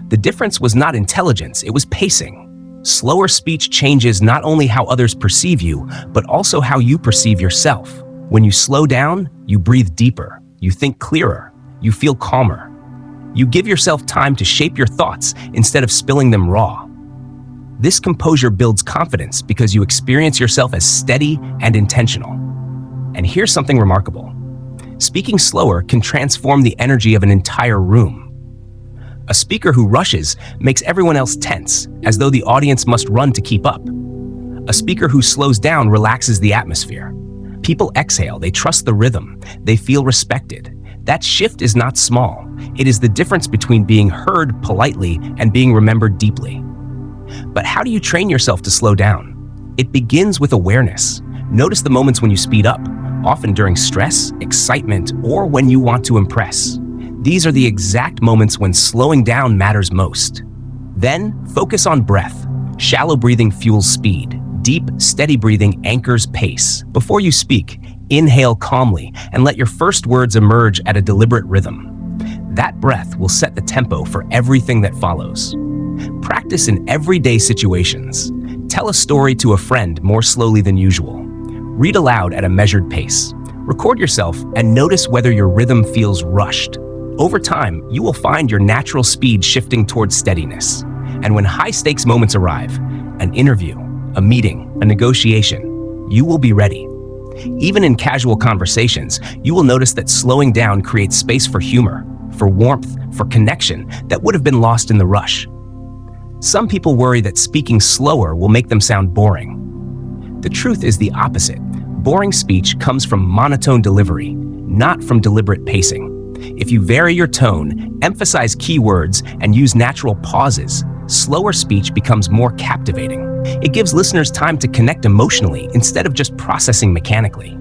The difference was not intelligence, it was pacing. Slower speech changes not only how others perceive you, but also how you perceive yourself. When you slow down, you breathe deeper, you think clearer, you feel calmer. You give yourself time to shape your thoughts instead of spilling them raw. This composure builds confidence because you experience yourself as steady and intentional. And here's something remarkable. Speaking slower can transform the energy of an entire room. A speaker who rushes makes everyone else tense, as though the audience must run to keep up. A speaker who slows down relaxes the atmosphere. People exhale, they trust the rhythm, they feel respected. That shift is not small. It is the difference between being heard politely and being remembered deeply. But how do you train yourself to slow down? It begins with awareness. Notice the moments when you speed up, often during stress, excitement, or when you want to impress. These are the exact moments when slowing down matters most. Then, focus on breath. Shallow breathing fuels speed. Deep, steady breathing anchors pace. Before you speak, inhale calmly and let your first words emerge at a deliberate rhythm. That breath will set the tempo for everything that follows. Practice in everyday situations. Tell a story to a friend more slowly than usual. Read aloud at a measured pace. Record yourself and notice whether your rhythm feels rushed. Over time, you will find your natural speed shifting towards steadiness. And when high-stakes moments arrive, an interview, a meeting, a negotiation, you will be ready. Even in casual conversations, you will notice that slowing down creates space for humor, for warmth, for connection that would have been lost in the rush. Some people worry that speaking slower will make them sound boring. The truth is the opposite. Boring speech comes from monotone delivery, not from deliberate pacing. If you vary your tone, emphasize key words, and use natural pauses, slower speech becomes more captivating. It gives listeners time to connect emotionally instead of just processing mechanically.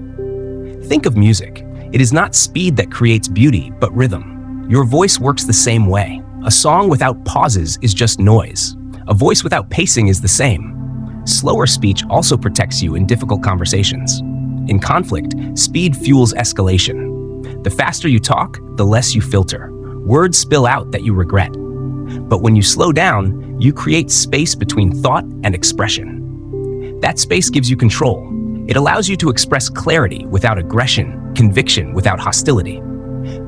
Think of music. It is not speed that creates beauty, but rhythm. Your voice works the same way. A song without pauses is just noise. A voice without pacing is the same. Slower speech also protects you in difficult conversations. In conflict, speed fuels escalation. The faster you talk, the less you filter. Words spill out that you regret. But when you slow down, you create space between thought and expression. That space gives you control. It allows you to express clarity without aggression, conviction without hostility.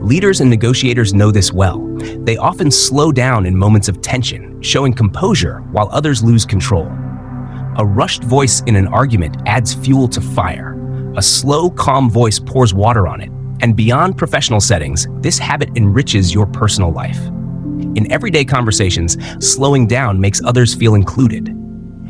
Leaders and negotiators know this well. They often slow down in moments of tension, showing composure while others lose control. A rushed voice in an argument adds fuel to fire. A slow, calm voice pours water on it. And beyond professional settings, this habit enriches your personal life. In everyday conversations, slowing down makes others feel included.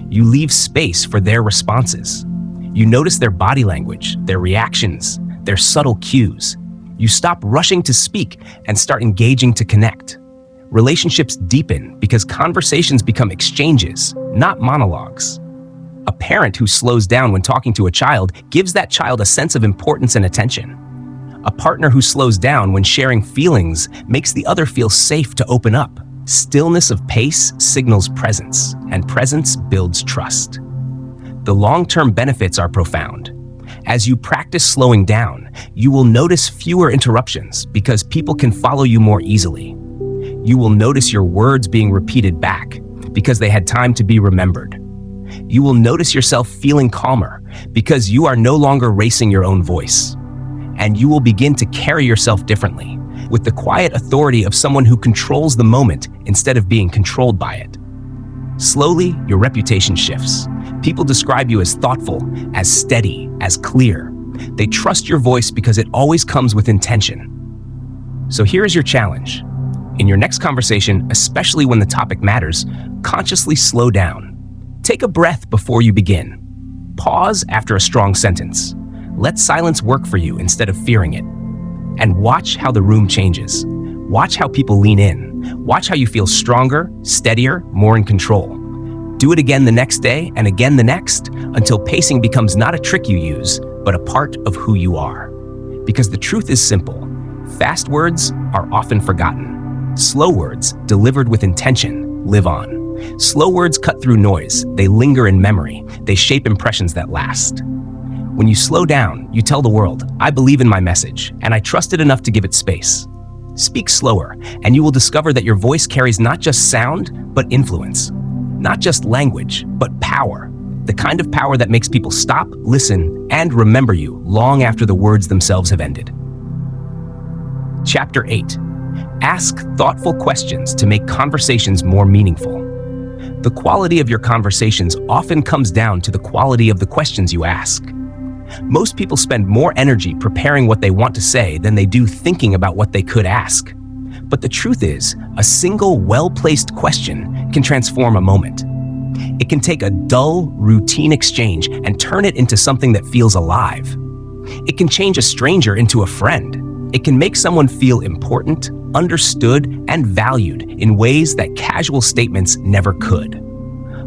You leave space for their responses. You notice their body language, their reactions, their subtle cues. You stop rushing to speak and start engaging to connect. Relationships deepen because conversations become exchanges, not monologues. A parent who slows down when talking to a child gives that child a sense of importance and attention. A partner who slows down when sharing feelings makes the other feel safe to open up. Stillness of pace signals presence, and presence builds trust. The long-term benefits are profound. As you practice slowing down, you will notice fewer interruptions because people can follow you more easily. You will notice your words being repeated back because they had time to be remembered. You will notice yourself feeling calmer because you are no longer racing your own voice. And you will begin to carry yourself differently, with the quiet authority of someone who controls the moment instead of being controlled by it. Slowly, your reputation shifts. People describe you as thoughtful, as steady, as clear. They trust your voice because it always comes with intention. So here is your challenge. In your next conversation, especially when the topic matters, consciously slow down. Take a breath before you begin. Pause after a strong sentence. Let silence work for you instead of fearing it. And watch how the room changes. Watch how people lean in. Watch how you feel stronger, steadier, more in control. Do it again the next day and again the next until pacing becomes not a trick you use, but a part of who you are. Because the truth is simple. Fast words are often forgotten. Slow words, delivered with intention, live on. Slow words cut through noise. They linger in memory. They shape impressions that last. When you slow down, you tell the world, I believe in my message, and I trust it enough to give it space. Speak slower, and you will discover that your voice carries not just sound, but influence. Not just language, but power. The kind of power that makes people stop, listen, and remember you long after the words themselves have ended. Chapter 8. Ask thoughtful questions to make conversations more meaningful. The quality of your conversations often comes down to the quality of the questions you ask. Most people spend more energy preparing what they want to say than they do thinking about what they could ask. But the truth is, a single well-placed question can transform a moment. It can take a dull, routine exchange and turn it into something that feels alive. It can change a stranger into a friend. It can make someone feel important, understood, and valued in ways that casual statements never could.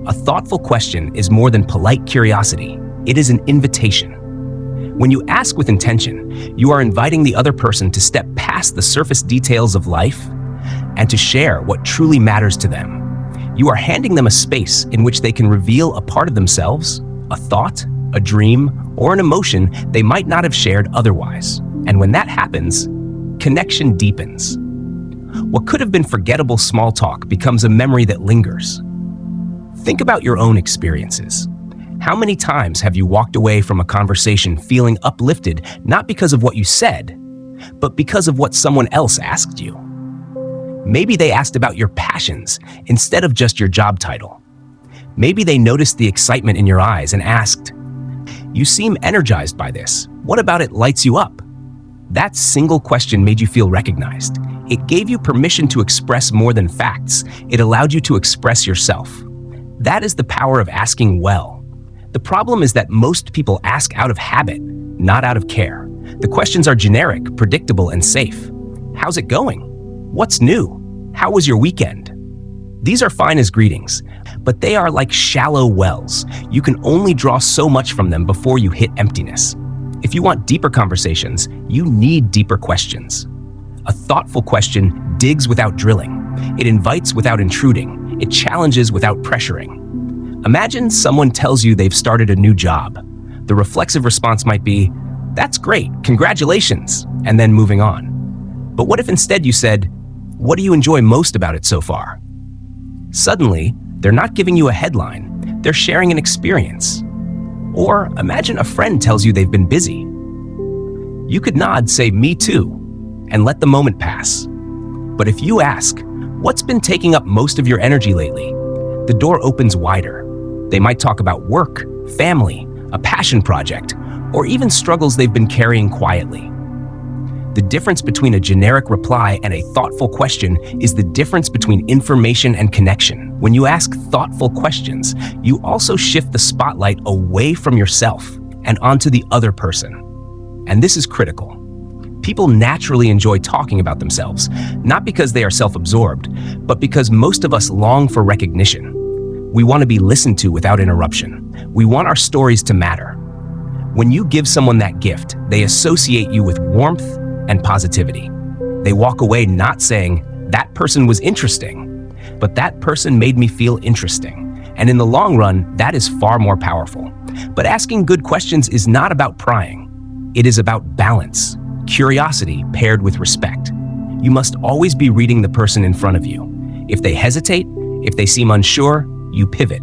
A thoughtful question is more than polite curiosity. It is an invitation. When you ask with intention, you are inviting the other person to step past the surface details of life and to share what truly matters to them. You are handing them a space in which they can reveal a part of themselves, a thought, a dream, or an emotion they might not have shared otherwise. And when that happens, connection deepens. What could have been forgettable small talk becomes a memory that lingers. Think about your own experiences. How many times have you walked away from a conversation feeling uplifted, not because of what you said, but because of what someone else asked you? Maybe they asked about your passions instead of just your job title. Maybe they noticed the excitement in your eyes and asked, "You seem energized by this. What about it lights you up?" That single question made you feel recognized. It gave you permission to express more than facts. It allowed you to express yourself. That is the power of asking well. The problem is that most people ask out of habit, not out of care. The questions are generic, predictable, and safe. How's it going? What's new? How was your weekend? These are fine as greetings, but they are like shallow wells. You can only draw so much from them before you hit emptiness. If you want deeper conversations, you need deeper questions. A thoughtful question digs without drilling. It invites without intruding. It challenges without pressuring. Imagine someone tells you they've started a new job. The reflexive response might be, "That's great, congratulations," and then moving on. But what if instead you said, "What do you enjoy most about it so far?" Suddenly, they're not giving you a headline, they're sharing an experience. Or imagine a friend tells you they've been busy. You could nod, say, "Me too," and let the moment pass. But if you ask, "What's been taking up most of your energy lately?" the door opens wider. They might talk about work, family, a passion project, or even struggles they've been carrying quietly. The difference between a generic reply and a thoughtful question is the difference between information and connection. When you ask thoughtful questions, you also shift the spotlight away from yourself and onto the other person. And this is critical. People naturally enjoy talking about themselves, not because they are self-absorbed, but because most of us long for recognition. We want to be listened to without interruption. We want our stories to matter. When you give someone that gift, they associate you with warmth and positivity. They walk away not saying, "That person was interesting," but "That person made me feel interesting." And in the long run, that is far more powerful. But asking good questions is not about prying. It is about balance, curiosity paired with respect. You must always be reading the person in front of you. If they hesitate, if they seem unsure, you pivot.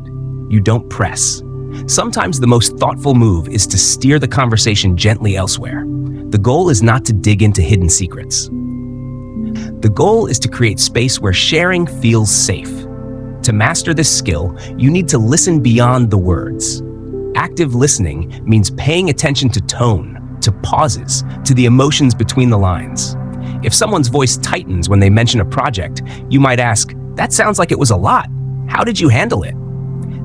You don't press. Sometimes the most thoughtful move is to steer the conversation gently elsewhere. The goal is not to dig into hidden secrets. The goal is to create space where sharing feels safe. To master this skill, you need to listen beyond the words. Active listening means paying attention to tone, to pauses, to the emotions between the lines. If someone's voice tightens when they mention a project, you might ask, "That sounds like it was a lot. How did you handle it?"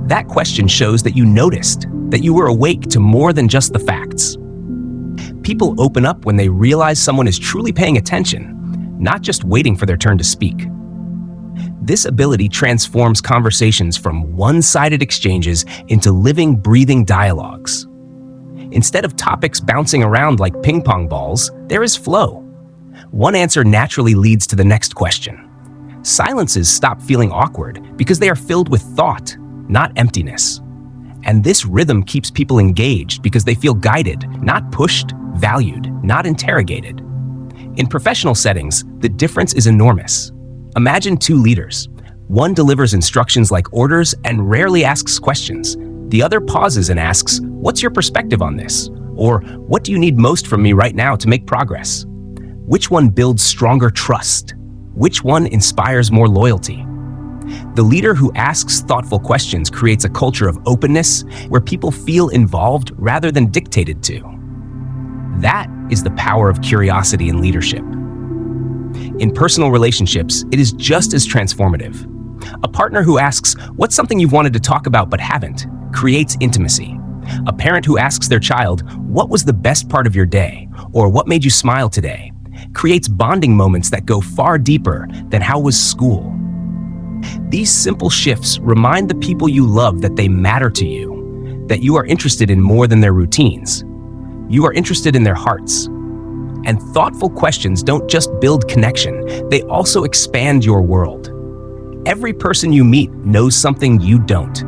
That question shows that you noticed, that you were awake to more than just the facts. People open up when they realize someone is truly paying attention, not just waiting for their turn to speak. This ability transforms conversations from one-sided exchanges into living, breathing dialogues. Instead of topics bouncing around like ping-pong balls, there is flow. One answer naturally leads to the next question. Silences stop feeling awkward because they are filled with thought, not emptiness. And this rhythm keeps people engaged because they feel guided, not pushed, valued, not interrogated. In professional settings, the difference is enormous. Imagine two leaders. One delivers instructions like orders and rarely asks questions. The other pauses and asks, "What's your perspective on this?" Or, "What do you need most from me right now to make progress?" Which one builds stronger trust? Which one inspires more loyalty? The leader who asks thoughtful questions creates a culture of openness where people feel involved rather than dictated to. That is the power of curiosity in leadership. In personal relationships, it is just as transformative. A partner who asks, "What's something you've wanted to talk about but haven't?" creates intimacy. A parent who asks their child, "What was the best part of your day?" or "What made you smile today?" creates bonding moments that go far deeper than "How was school?" These simple shifts remind the people you love that they matter to you, that you are interested in more than their routines. You are interested in their hearts. And thoughtful questions don't just build connection, they also expand your world. Every person you meet knows something you don't.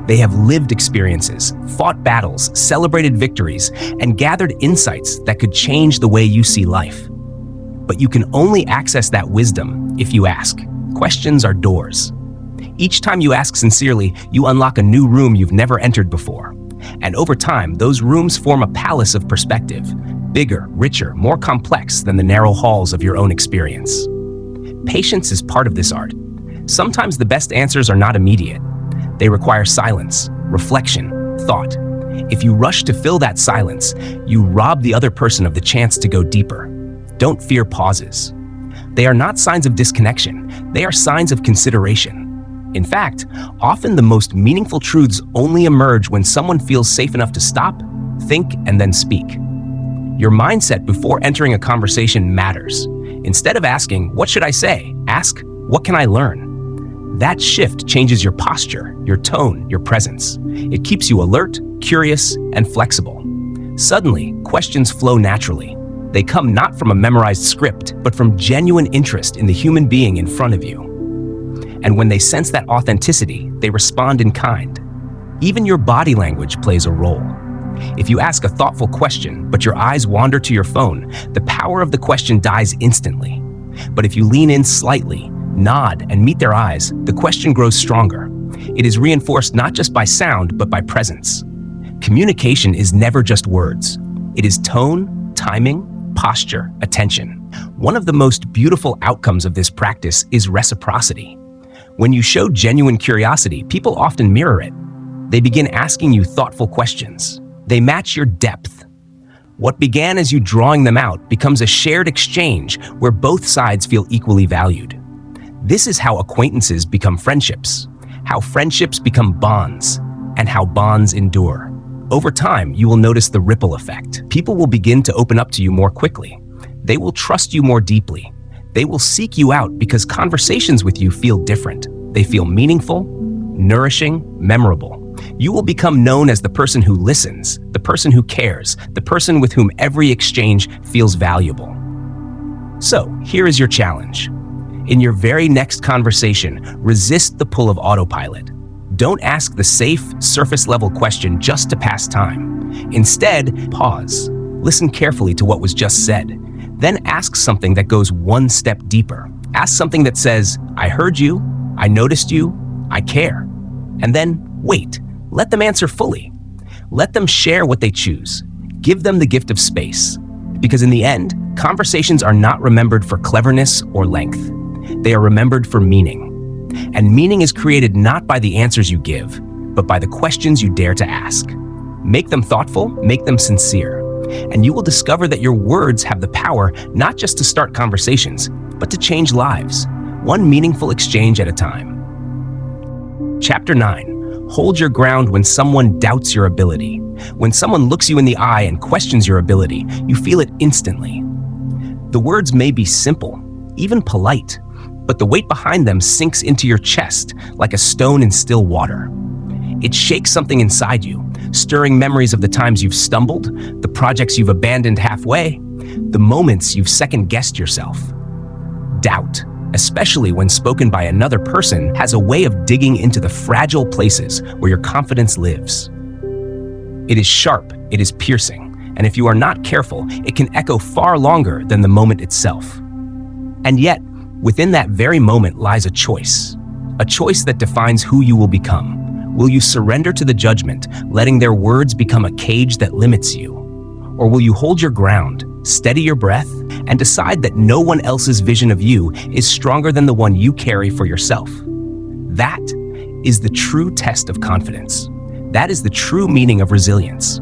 They have lived experiences, fought battles, celebrated victories, and gathered insights that could change the way you see life. But you can only access that wisdom if you ask. Questions are doors. Each time you ask sincerely, you unlock a new room you've never entered before. And over time, those rooms form a palace of perspective, bigger, richer, more complex than the narrow halls of your own experience. Patience is part of this art. Sometimes the best answers are not immediate. They require silence, reflection, thought. If you rush to fill that silence, you rob the other person of the chance to go deeper. Don't fear pauses. They are not signs of disconnection, they are signs of consideration. In fact, often the most meaningful truths only emerge when someone feels safe enough to stop, think, and then speak. Your mindset before entering a conversation matters. Instead of asking, "What should I say?" ask, "What can I learn?" That shift changes your posture, your tone, your presence. It keeps you alert, curious, and flexible. Suddenly, questions flow naturally. They come not from a memorized script, but from genuine interest in the human being in front of you. And when they sense that authenticity, they respond in kind. Even your body language plays a role. If you ask a thoughtful question, but your eyes wander to your phone, the power of the question dies instantly. But if you lean in slightly, nod, and meet their eyes, the question grows stronger. It is reinforced not just by sound, but by presence. Communication is never just words. It is tone, timing, posture, attention. One of the most beautiful outcomes of this practice is reciprocity. When you show genuine curiosity, people often mirror it. They begin asking you thoughtful questions. They match your depth. What began as you drawing them out becomes a shared exchange where both sides feel equally valued. This is how acquaintances become friendships, how friendships become bonds, and how bonds endure. Over time, you will notice the ripple effect. People will begin to open up to you more quickly. They will trust you more deeply. They will seek you out because conversations with you feel different. They feel meaningful, nourishing, memorable. You will become known as the person who listens, the person who cares, the person with whom every exchange feels valuable. So, here is your challenge. In your very next conversation, resist the pull of autopilot. Don't ask the safe, surface-level question just to pass time. Instead, pause. Listen carefully to what was just said. Then ask something that goes one step deeper. Ask something that says, "I heard you, I noticed you, I care." And then wait. Let them answer fully. Let them share what they choose. Give them the gift of space. Because in the end, conversations are not remembered for cleverness or length. They are remembered for meaning. And meaning is created not by the answers you give, but by the questions you dare to ask. Make them thoughtful, make them sincere. And you will discover that your words have the power not just to start conversations, but to change lives, one meaningful exchange at a time. Chapter 9. Hold your ground when someone doubts your ability. When someone looks you in the eye and questions your ability, you feel it instantly. The words may be simple, even polite, but the weight behind them sinks into your chest like a stone in still water. It shakes something inside you, stirring memories of the times you've stumbled, the projects you've abandoned halfway, the moments you've second-guessed yourself. Doubt, especially when spoken by another person, has a way of digging into the fragile places where your confidence lives. It is sharp, it is piercing, and if you are not careful, it can echo far longer than the moment itself. And yet, within that very moment lies a choice that defines who you will become. Will you surrender to the judgment, letting their words become a cage that limits you? Or will you hold your ground, steady your breath, and decide that no one else's vision of you is stronger than the one you carry for yourself? That is the true test of confidence. That is the true meaning of resilience.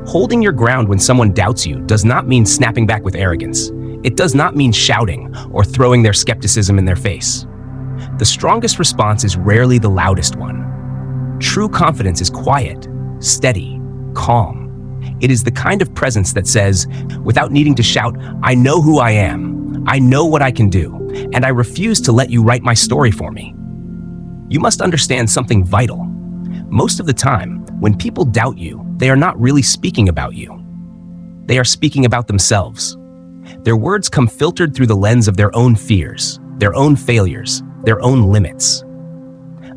Holding your ground when someone doubts you does not mean snapping back with arrogance. It does not mean shouting or throwing their skepticism in their face. The strongest response is rarely the loudest one. True confidence is quiet, steady, calm. It is the kind of presence that says, without needing to shout, "I know who I am, I know what I can do, and I refuse to let you write my story for me." You must understand something vital. Most of the time, when people doubt you, they are not really speaking about you. They are speaking about themselves. Their words come filtered through the lens of their own fears, their own failures, their own limits.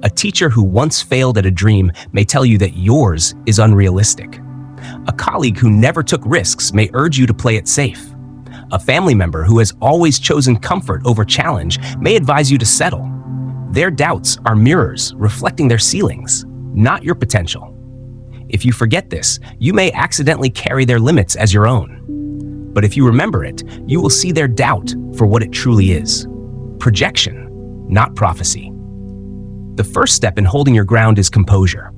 A teacher who once failed at a dream may tell you that yours is unrealistic. A colleague who never took risks may urge you to play it safe. A family member who has always chosen comfort over challenge may advise you to settle. Their doubts are mirrors reflecting their ceilings, not your potential. If you forget this, you may accidentally carry their limits as your own. But if you remember it, you will see their doubt for what it truly is: projection, not prophecy. The first step in holding your ground is composure.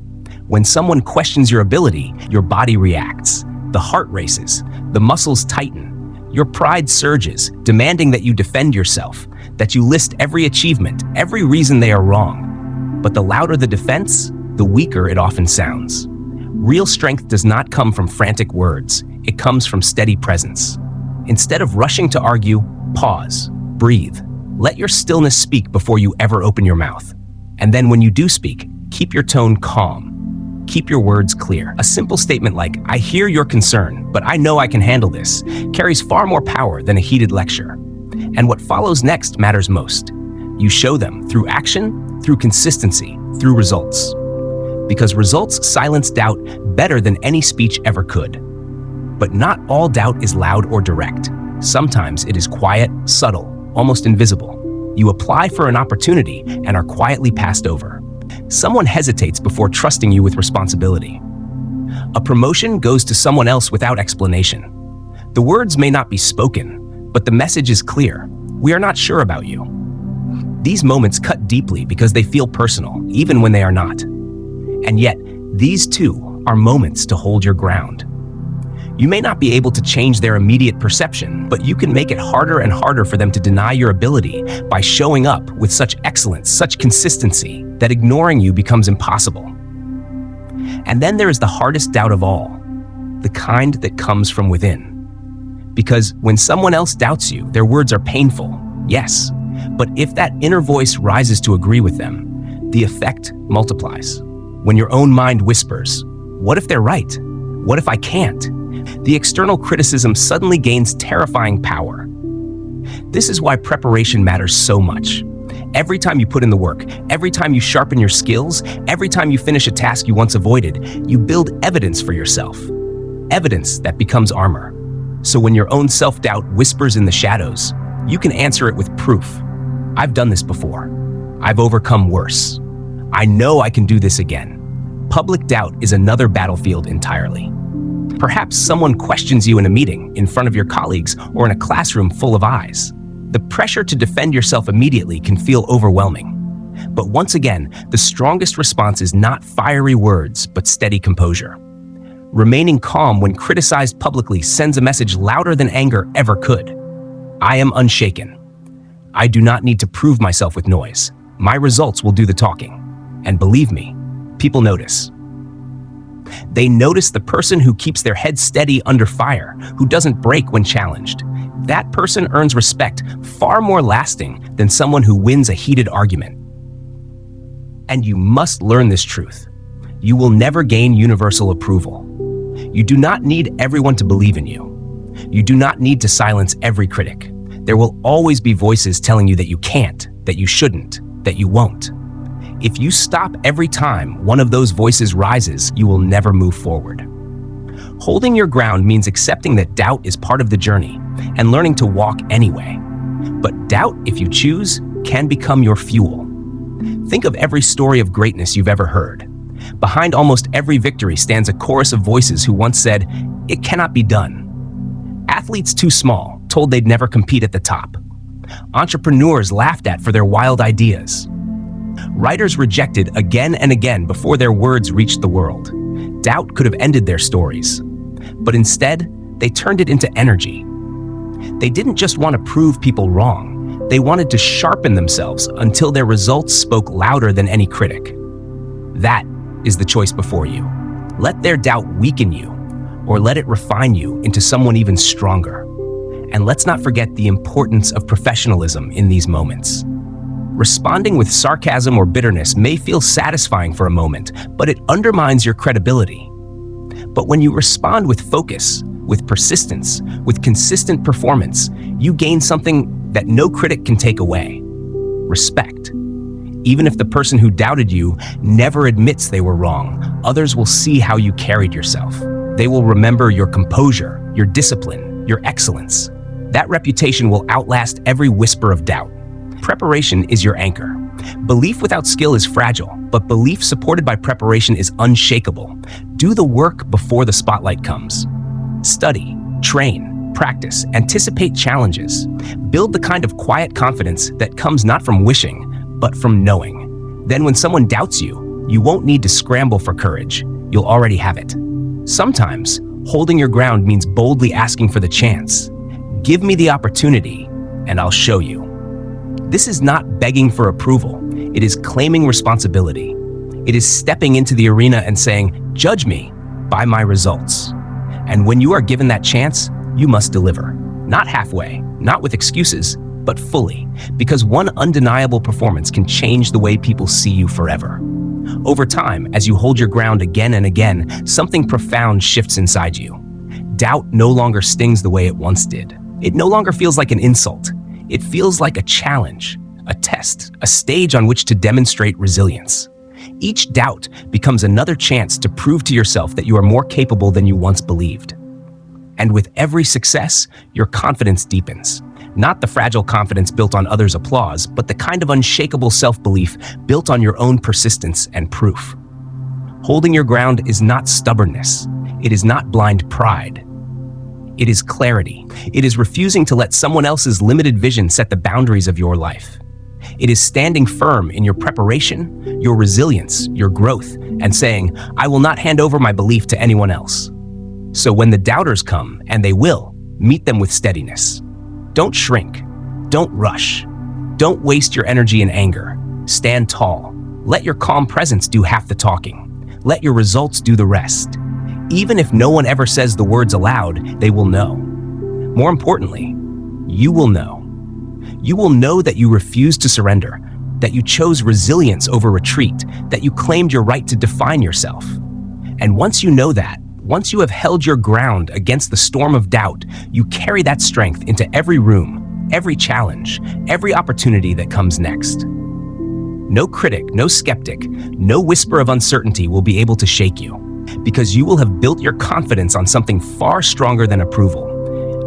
When someone questions your ability, your body reacts, the heart races, the muscles tighten, your pride surges, demanding that you defend yourself, that you list every achievement, every reason they are wrong. But the louder the defense, the weaker it often sounds. Real strength does not come from frantic words, it comes from steady presence. Instead of rushing to argue, pause, breathe. Let your stillness speak before you ever open your mouth. And then when you do speak, keep your tone calm. Keep your words clear. A simple statement like, "I hear your concern, but I know I can handle this," carries far more power than a heated lecture. And what follows next matters most. You show them through action, through consistency, through results. Because results silence doubt better than any speech ever could. But not all doubt is loud or direct. Sometimes it is quiet, subtle, almost invisible. You apply for an opportunity and are quietly passed over. Someone hesitates before trusting you with responsibility. A promotion goes to someone else without explanation. The words may not be spoken, but the message is clear. We are not sure about you. These moments cut deeply because they feel personal, even when they are not. And yet, these too are moments to hold your ground. You may not be able to change their immediate perception, but you can make it harder and harder for them to deny your ability by showing up with such excellence, such consistency, that ignoring you becomes impossible. And then there is the hardest doubt of all, the kind that comes from within. Because when someone else doubts you, their words are painful, yes, but if that inner voice rises to agree with them, the effect multiplies. When your own mind whispers, "What if they're right? What if I can't?" the external criticism suddenly gains terrifying power. This is why preparation matters so much. Every time you put in the work, every time you sharpen your skills, every time you finish a task you once avoided, you build evidence for yourself. Evidence that becomes armor. So when your own self-doubt whispers in the shadows, you can answer it with proof. I've done this before. I've overcome worse. I know I can do this again. Public doubt is another battlefield entirely. Perhaps someone questions you in a meeting, in front of your colleagues, or in a classroom full of eyes. The pressure to defend yourself immediately can feel overwhelming. But once again, the strongest response is not fiery words, but steady composure. Remaining calm when criticized publicly sends a message louder than anger ever could. I am unshaken. I do not need to prove myself with noise. My results will do the talking. And believe me, people notice. They notice the person who keeps their head steady under fire, who doesn't break when challenged. That person earns respect far more lasting than someone who wins a heated argument. And you must learn this truth. You will never gain universal approval. You do not need everyone to believe in you. You do not need to silence every critic. There will always be voices telling you that you can't, that you shouldn't, that you won't. If you stop every time one of those voices rises, you will never move forward. Holding your ground means accepting that doubt is part of the journey and learning to walk anyway. But doubt, if you choose, can become your fuel. Think of every story of greatness you've ever heard. Behind almost every victory stands a chorus of voices who once said, "It cannot be done." Athletes too small told they'd never compete at the top. Entrepreneurs laughed at for their wild ideas. Writers rejected again and again before their words reached the world. Doubt could have ended their stories, but instead, they turned it into energy. They didn't just want to prove people wrong. They wanted to sharpen themselves until their results spoke louder than any critic. That is the choice before you. Let their doubt weaken you, or let it refine you into someone even stronger. And let's not forget the importance of professionalism in these moments. Responding with sarcasm or bitterness may feel satisfying for a moment, but it undermines your credibility. But when you respond with focus, with persistence, with consistent performance, you gain something that no critic can take away: respect. Even if the person who doubted you never admits they were wrong, others will see how you carried yourself. They will remember your composure, your discipline, your excellence. That reputation will outlast every whisper of doubt. Preparation is your anchor. Belief without skill is fragile, but belief supported by preparation is unshakable. Do the work before the spotlight comes. Study, train, practice, anticipate challenges. Build the kind of quiet confidence that comes not from wishing, but from knowing. Then when someone doubts you, you won't need to scramble for courage. You'll already have it. Sometimes, holding your ground means boldly asking for the chance. Give me the opportunity, and I'll show you. This is not begging for approval. It is claiming responsibility. It is stepping into the arena and saying, "Judge me by my results." And when you are given that chance, you must deliver. Not halfway, not with excuses, but fully, because one undeniable performance can change the way people see you forever. Over time, as you hold your ground again and again, something profound shifts inside you. Doubt no longer stings the way it once did. It no longer feels like an insult. It feels like a challenge, a test, a stage on which to demonstrate resilience. Each doubt becomes another chance to prove to yourself that you are more capable than you once believed. And with every success, your confidence deepens. Not the fragile confidence built on others' applause, but the kind of unshakable self-belief built on your own persistence and proof. Holding your ground is not stubbornness. It is not blind pride. It is clarity. It is refusing to let someone else's limited vision set the boundaries of your life. It is standing firm in your preparation, your resilience, your growth, and saying, "I will not hand over my belief to anyone else." So when the doubters come, and they will, meet them with steadiness. Don't shrink. Don't rush. Don't waste your energy in anger. Stand tall. Let your calm presence do half the talking. Let your results do the rest. Even if no one ever says the words aloud, they will know. More importantly, you will know. You will know that you refused to surrender, that you chose resilience over retreat, that you claimed your right to define yourself. And once you know that, once you have held your ground against the storm of doubt, you carry that strength into every room, every challenge, every opportunity that comes next. No critic, no skeptic, no whisper of uncertainty will be able to shake you, because you will have built your confidence on something far stronger than approval.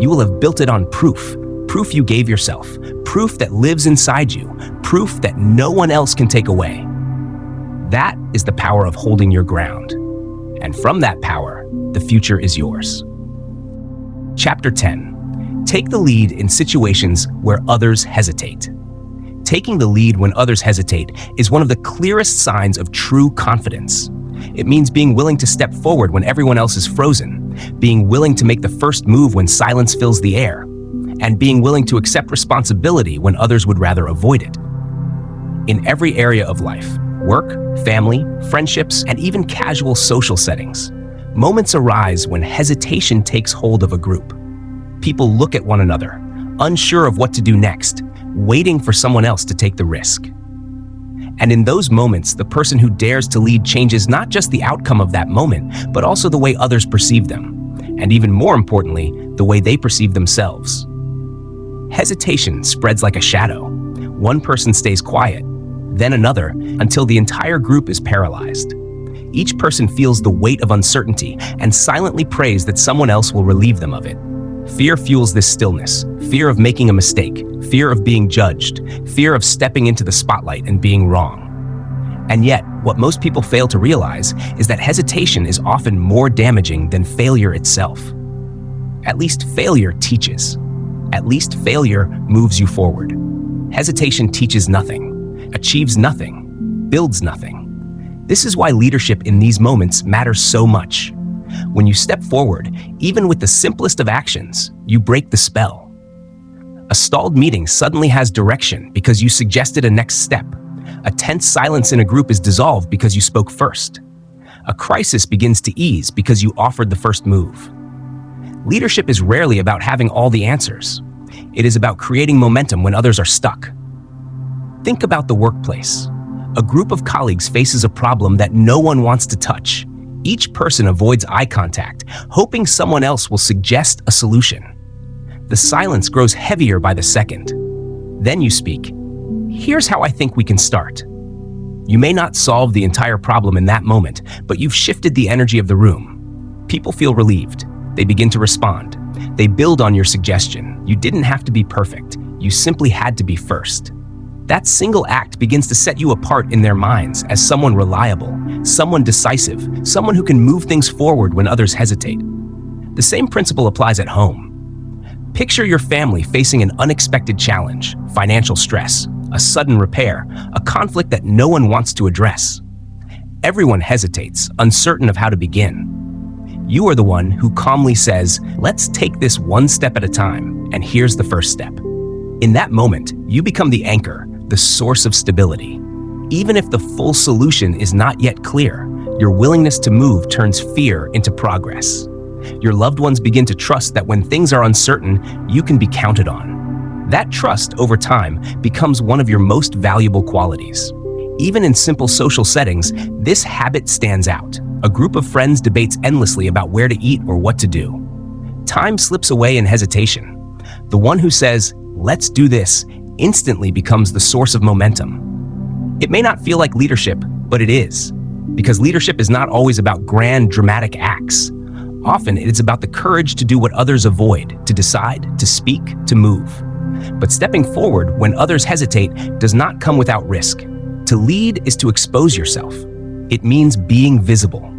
You will have built it on proof. Proof you gave yourself, proof that lives inside you, proof that no one else can take away. That is the power of holding your ground. And from that power, the future is yours. Chapter 10. Take the lead in situations where others hesitate. Taking the lead when others hesitate is one of the clearest signs of true confidence. It means being willing to step forward when everyone else is frozen, being willing to make the first move when silence fills the air, and being willing to accept responsibility when others would rather avoid it. In every area of life, work, family, friendships, and even casual social settings, moments arise when hesitation takes hold of a group. People look at one another, unsure of what to do next, waiting for someone else to take the risk. And in those moments, the person who dares to lead changes not just the outcome of that moment, but also the way others perceive them, and even more importantly, the way they perceive themselves. Hesitation spreads like a shadow. One person stays quiet, then another, until the entire group is paralyzed. Each person feels the weight of uncertainty and silently prays that someone else will relieve them of it. Fear fuels this stillness, fear of making a mistake, fear of being judged, fear of stepping into the spotlight and being wrong. And yet, what most people fail to realize is that hesitation is often more damaging than failure itself. At least failure teaches. At least failure moves you forward. Hesitation teaches nothing, achieves nothing, builds nothing. This is why leadership in these moments matters so much. When you step forward, even with the simplest of actions, you break the spell. A stalled meeting suddenly has direction because you suggested a next step. A tense silence in a group is dissolved because you spoke first. A crisis begins to ease because you offered the first move. Leadership is rarely about having all the answers. It is about creating momentum when others are stuck. Think about the workplace. A group of colleagues faces a problem that no one wants to touch. Each person avoids eye contact, hoping someone else will suggest a solution. The silence grows heavier by the second. Then you speak. Here's how I think we can start. You may not solve the entire problem in that moment, but you've shifted the energy of the room. People feel relieved. They begin to respond. They build on your suggestion. You didn't have to be perfect. You simply had to be first. That single act begins to set you apart in their minds as someone reliable, someone decisive, someone who can move things forward when others hesitate. The same principle applies at home. Picture your family facing an unexpected challenge, financial stress, a sudden repair, a conflict that no one wants to address. Everyone hesitates, uncertain of how to begin. You are the one who calmly says, "Let's take this one step at a time, and here's the first step." In that moment, you become the anchor, the source of stability. Even if the full solution is not yet clear, your willingness to move turns fear into progress. Your loved ones begin to trust that when things are uncertain, you can be counted on. That trust, over time, becomes one of your most valuable qualities. Even in simple social settings, this habit stands out. A group of friends debates endlessly about where to eat or what to do. Time slips away in hesitation. The one who says, "Let's do this," instantly becomes the source of momentum. It may not feel like leadership, but it is. Because leadership is not always about grand, dramatic acts. Often it is about the courage to do what others avoid, to decide, to speak, to move. But stepping forward when others hesitate does not come without risk. To lead is to expose yourself. It means being visible.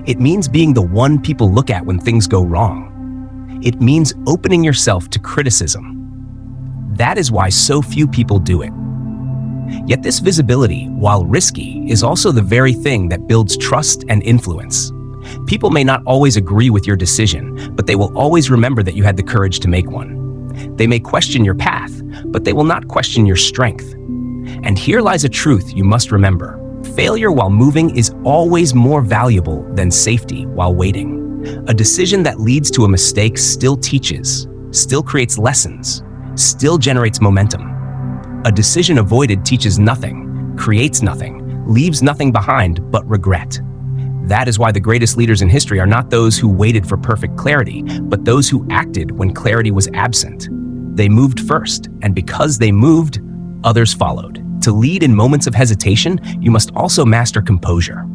It means being the one people look at when things go wrong. It means opening yourself to criticism. That is why so few people do it. Yet this visibility, while risky, is also the very thing that builds trust and influence. People may not always agree with your decision, but they will always remember that you had the courage to make one. They may question your path, but they will not question your strength. And here lies a truth you must remember. Failure while moving is always more valuable than safety while waiting. A decision that leads to a mistake still teaches, still creates lessons, still generates momentum. A decision avoided teaches nothing, creates nothing, leaves nothing behind but regret. That is why the greatest leaders in history are not those who waited for perfect clarity, but those who acted when clarity was absent. They moved first, and because they moved, others followed. To lead in moments of hesitation, you must also master composure.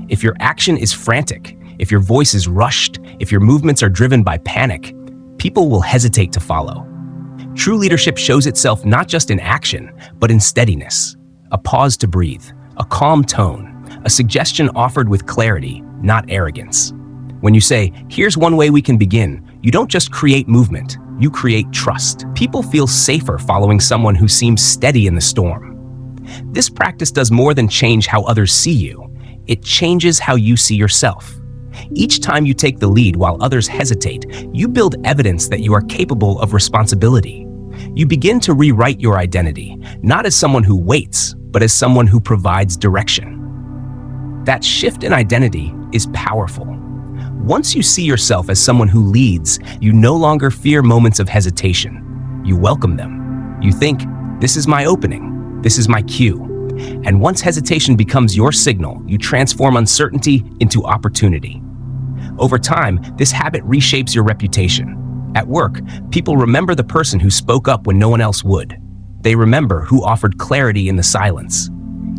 If your action is frantic, if your voice is rushed, if your movements are driven by panic, people will hesitate to follow. True leadership shows itself not just in action, but in steadiness. A pause to breathe, a calm tone, a suggestion offered with clarity, not arrogance. When you say, "Here's one way we can begin," you don't just create movement, you create trust. People feel safer following someone who seems steady in the storm. This practice does more than change how others see you. It changes how you see yourself. Each time you take the lead while others hesitate, you build evidence that you are capable of responsibility. You begin to rewrite your identity, not as someone who waits, but as someone who provides direction. That shift in identity is powerful. Once you see yourself as someone who leads, you no longer fear moments of hesitation. You welcome them. You think, this is my opening. This is my cue. And once hesitation becomes your signal, you transform uncertainty into opportunity. Over time, this habit reshapes your reputation. At work, people remember the person who spoke up when no one else would. They remember who offered clarity in the silence.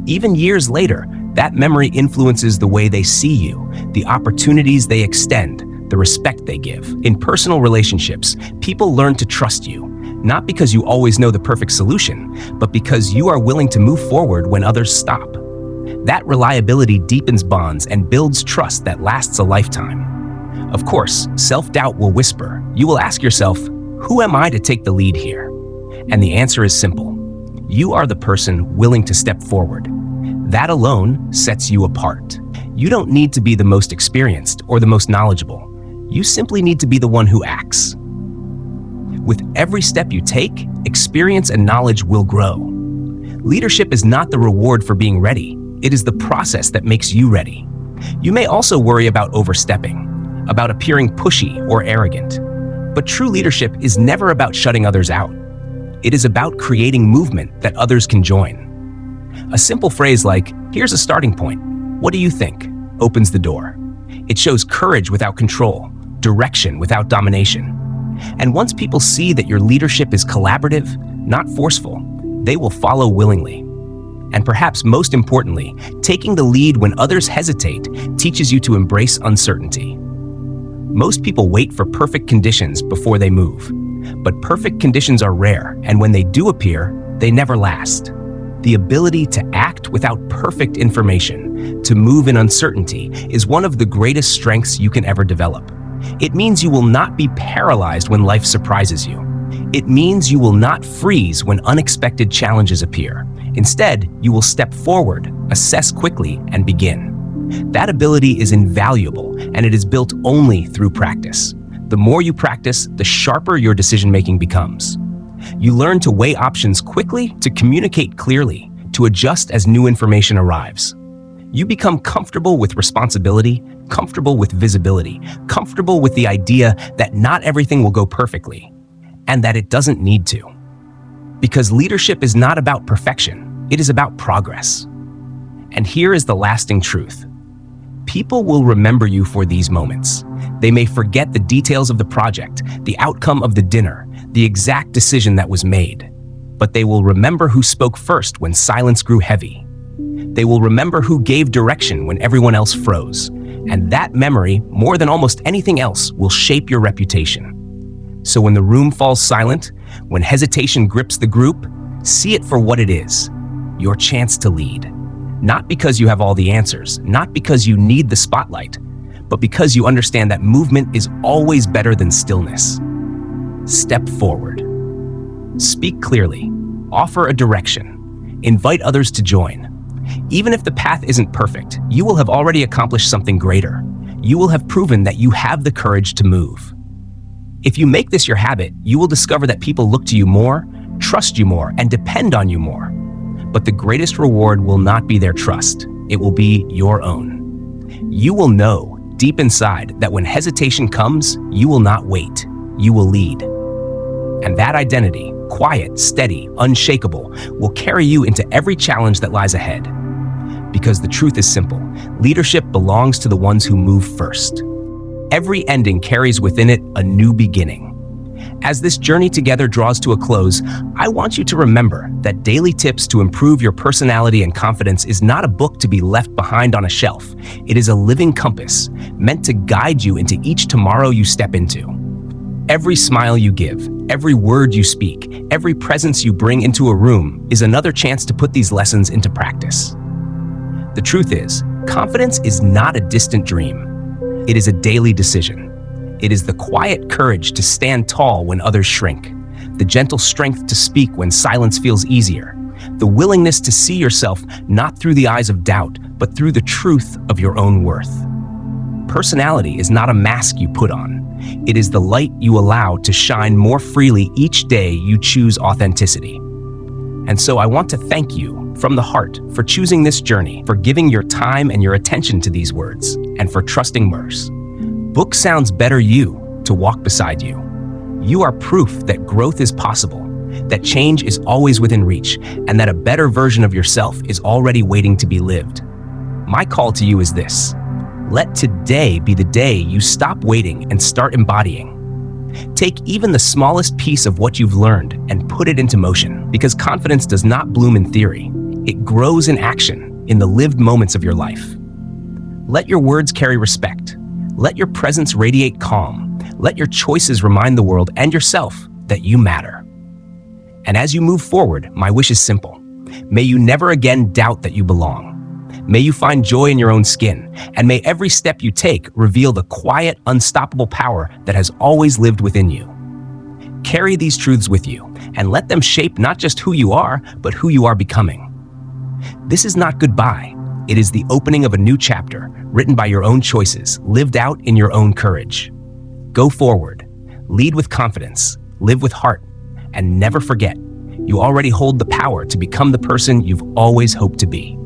Even years later, that memory influences the way they see you, the opportunities they extend, the respect they give. In personal relationships, people learn to trust you, not because you always know the perfect solution, but because you are willing to move forward when others stop. That reliability deepens bonds and builds trust that lasts a lifetime. Of course, self-doubt will whisper. You will ask yourself, who am I to take the lead here? And the answer is simple. You are the person willing to step forward. That alone sets you apart. You don't need to be the most experienced or the most knowledgeable. You simply need to be the one who acts. With every step you take, experience and knowledge will grow. Leadership is not the reward for being ready. It is the process that makes you ready. You may also worry about overstepping, about appearing pushy or arrogant. But true leadership is never about shutting others out. It is about creating movement that others can join. A simple phrase like, here's a starting point, what do you think, opens the door. It shows courage without control, direction without domination. And once people see that your leadership is collaborative, not forceful, they will follow willingly. And perhaps most importantly, taking the lead when others hesitate teaches you to embrace uncertainty. Most people wait for perfect conditions before they move. But perfect conditions are rare, and when they do appear, they never last. The ability to act without perfect information, to move in uncertainty, is one of the greatest strengths you can ever develop. It means you will not be paralyzed when life surprises you. It means you will not freeze when unexpected challenges appear. Instead, you will step forward, assess quickly, and begin. That ability is invaluable, and it is built only through practice. The more you practice, the sharper your decision-making becomes. You learn to weigh options quickly, to communicate clearly, to adjust as new information arrives. You become comfortable with responsibility, comfortable with visibility, comfortable with the idea that not everything will go perfectly, and that it doesn't need to. Because leadership is not about perfection, it is about progress. And here is the lasting truth. People will remember you for these moments. They may forget the details of the project, the outcome of the dinner, the exact decision that was made. But they will remember who spoke first when silence grew heavy. They will remember who gave direction when everyone else froze. And that memory, more than almost anything else, will shape your reputation. So when the room falls silent, when hesitation grips the group, see it for what it is, your chance to lead. Not because you have all the answers, not because you need the spotlight, but because you understand that movement is always better than stillness. Step forward. Speak clearly. Offer a direction. Invite others to join. Even if the path isn't perfect, you will have already accomplished something greater. You will have proven that you have the courage to move. If you make this your habit, you will discover that people look to you more, trust you more, and depend on you more. But the greatest reward will not be their trust. It will be your own. You will know, deep inside, that when hesitation comes, you will not wait. You will lead. And that identity, quiet, steady, unshakable, will carry you into every challenge that lies ahead. Because the truth is simple. Leadership belongs to the ones who move first. Every ending carries within it a new beginning. As this journey together draws to a close, I want you to remember that Daily Tips to Improve Your Personality and Confidence is not a book to be left behind on a shelf. It is a living compass, meant to guide you into each tomorrow you step into. Every smile you give, every word you speak, every presence you bring into a room is another chance to put these lessons into practice. The truth is, confidence is not a distant dream. It is a daily decision. It is the quiet courage to stand tall when others shrink, the gentle strength to speak when silence feels easier, the willingness to see yourself not through the eyes of doubt, but through the truth of your own worth. Personality is not a mask you put on. It is the light you allow to shine more freely each day you choose authenticity. And so I want to thank you from the heart for choosing this journey, for giving your time and your attention to these words, and for trusting Merce. Book sounds better you to walk beside you. You are proof that growth is possible, that change is always within reach, and that a better version of yourself is already waiting to be lived. My call to you is this: let today be the day you stop waiting and start embodying. Take even the smallest piece of what you've learned and put it into motion, because confidence does not bloom in theory. It grows in action, in the lived moments of your life. Let your words carry respect. Let your presence radiate calm. Let your choices remind the world and yourself that you matter. And as you move forward, my wish is simple. May you never again doubt that you belong. May you find joy in your own skin, and may every step you take reveal the quiet, unstoppable power that has always lived within you. Carry these truths with you, and let them shape not just who you are, but who you are becoming. This is not goodbye. It is the opening of a new chapter, written by your own choices, lived out in your own courage. Go forward, lead with confidence, live with heart, and never forget, you already hold the power to become the person you've always hoped to be.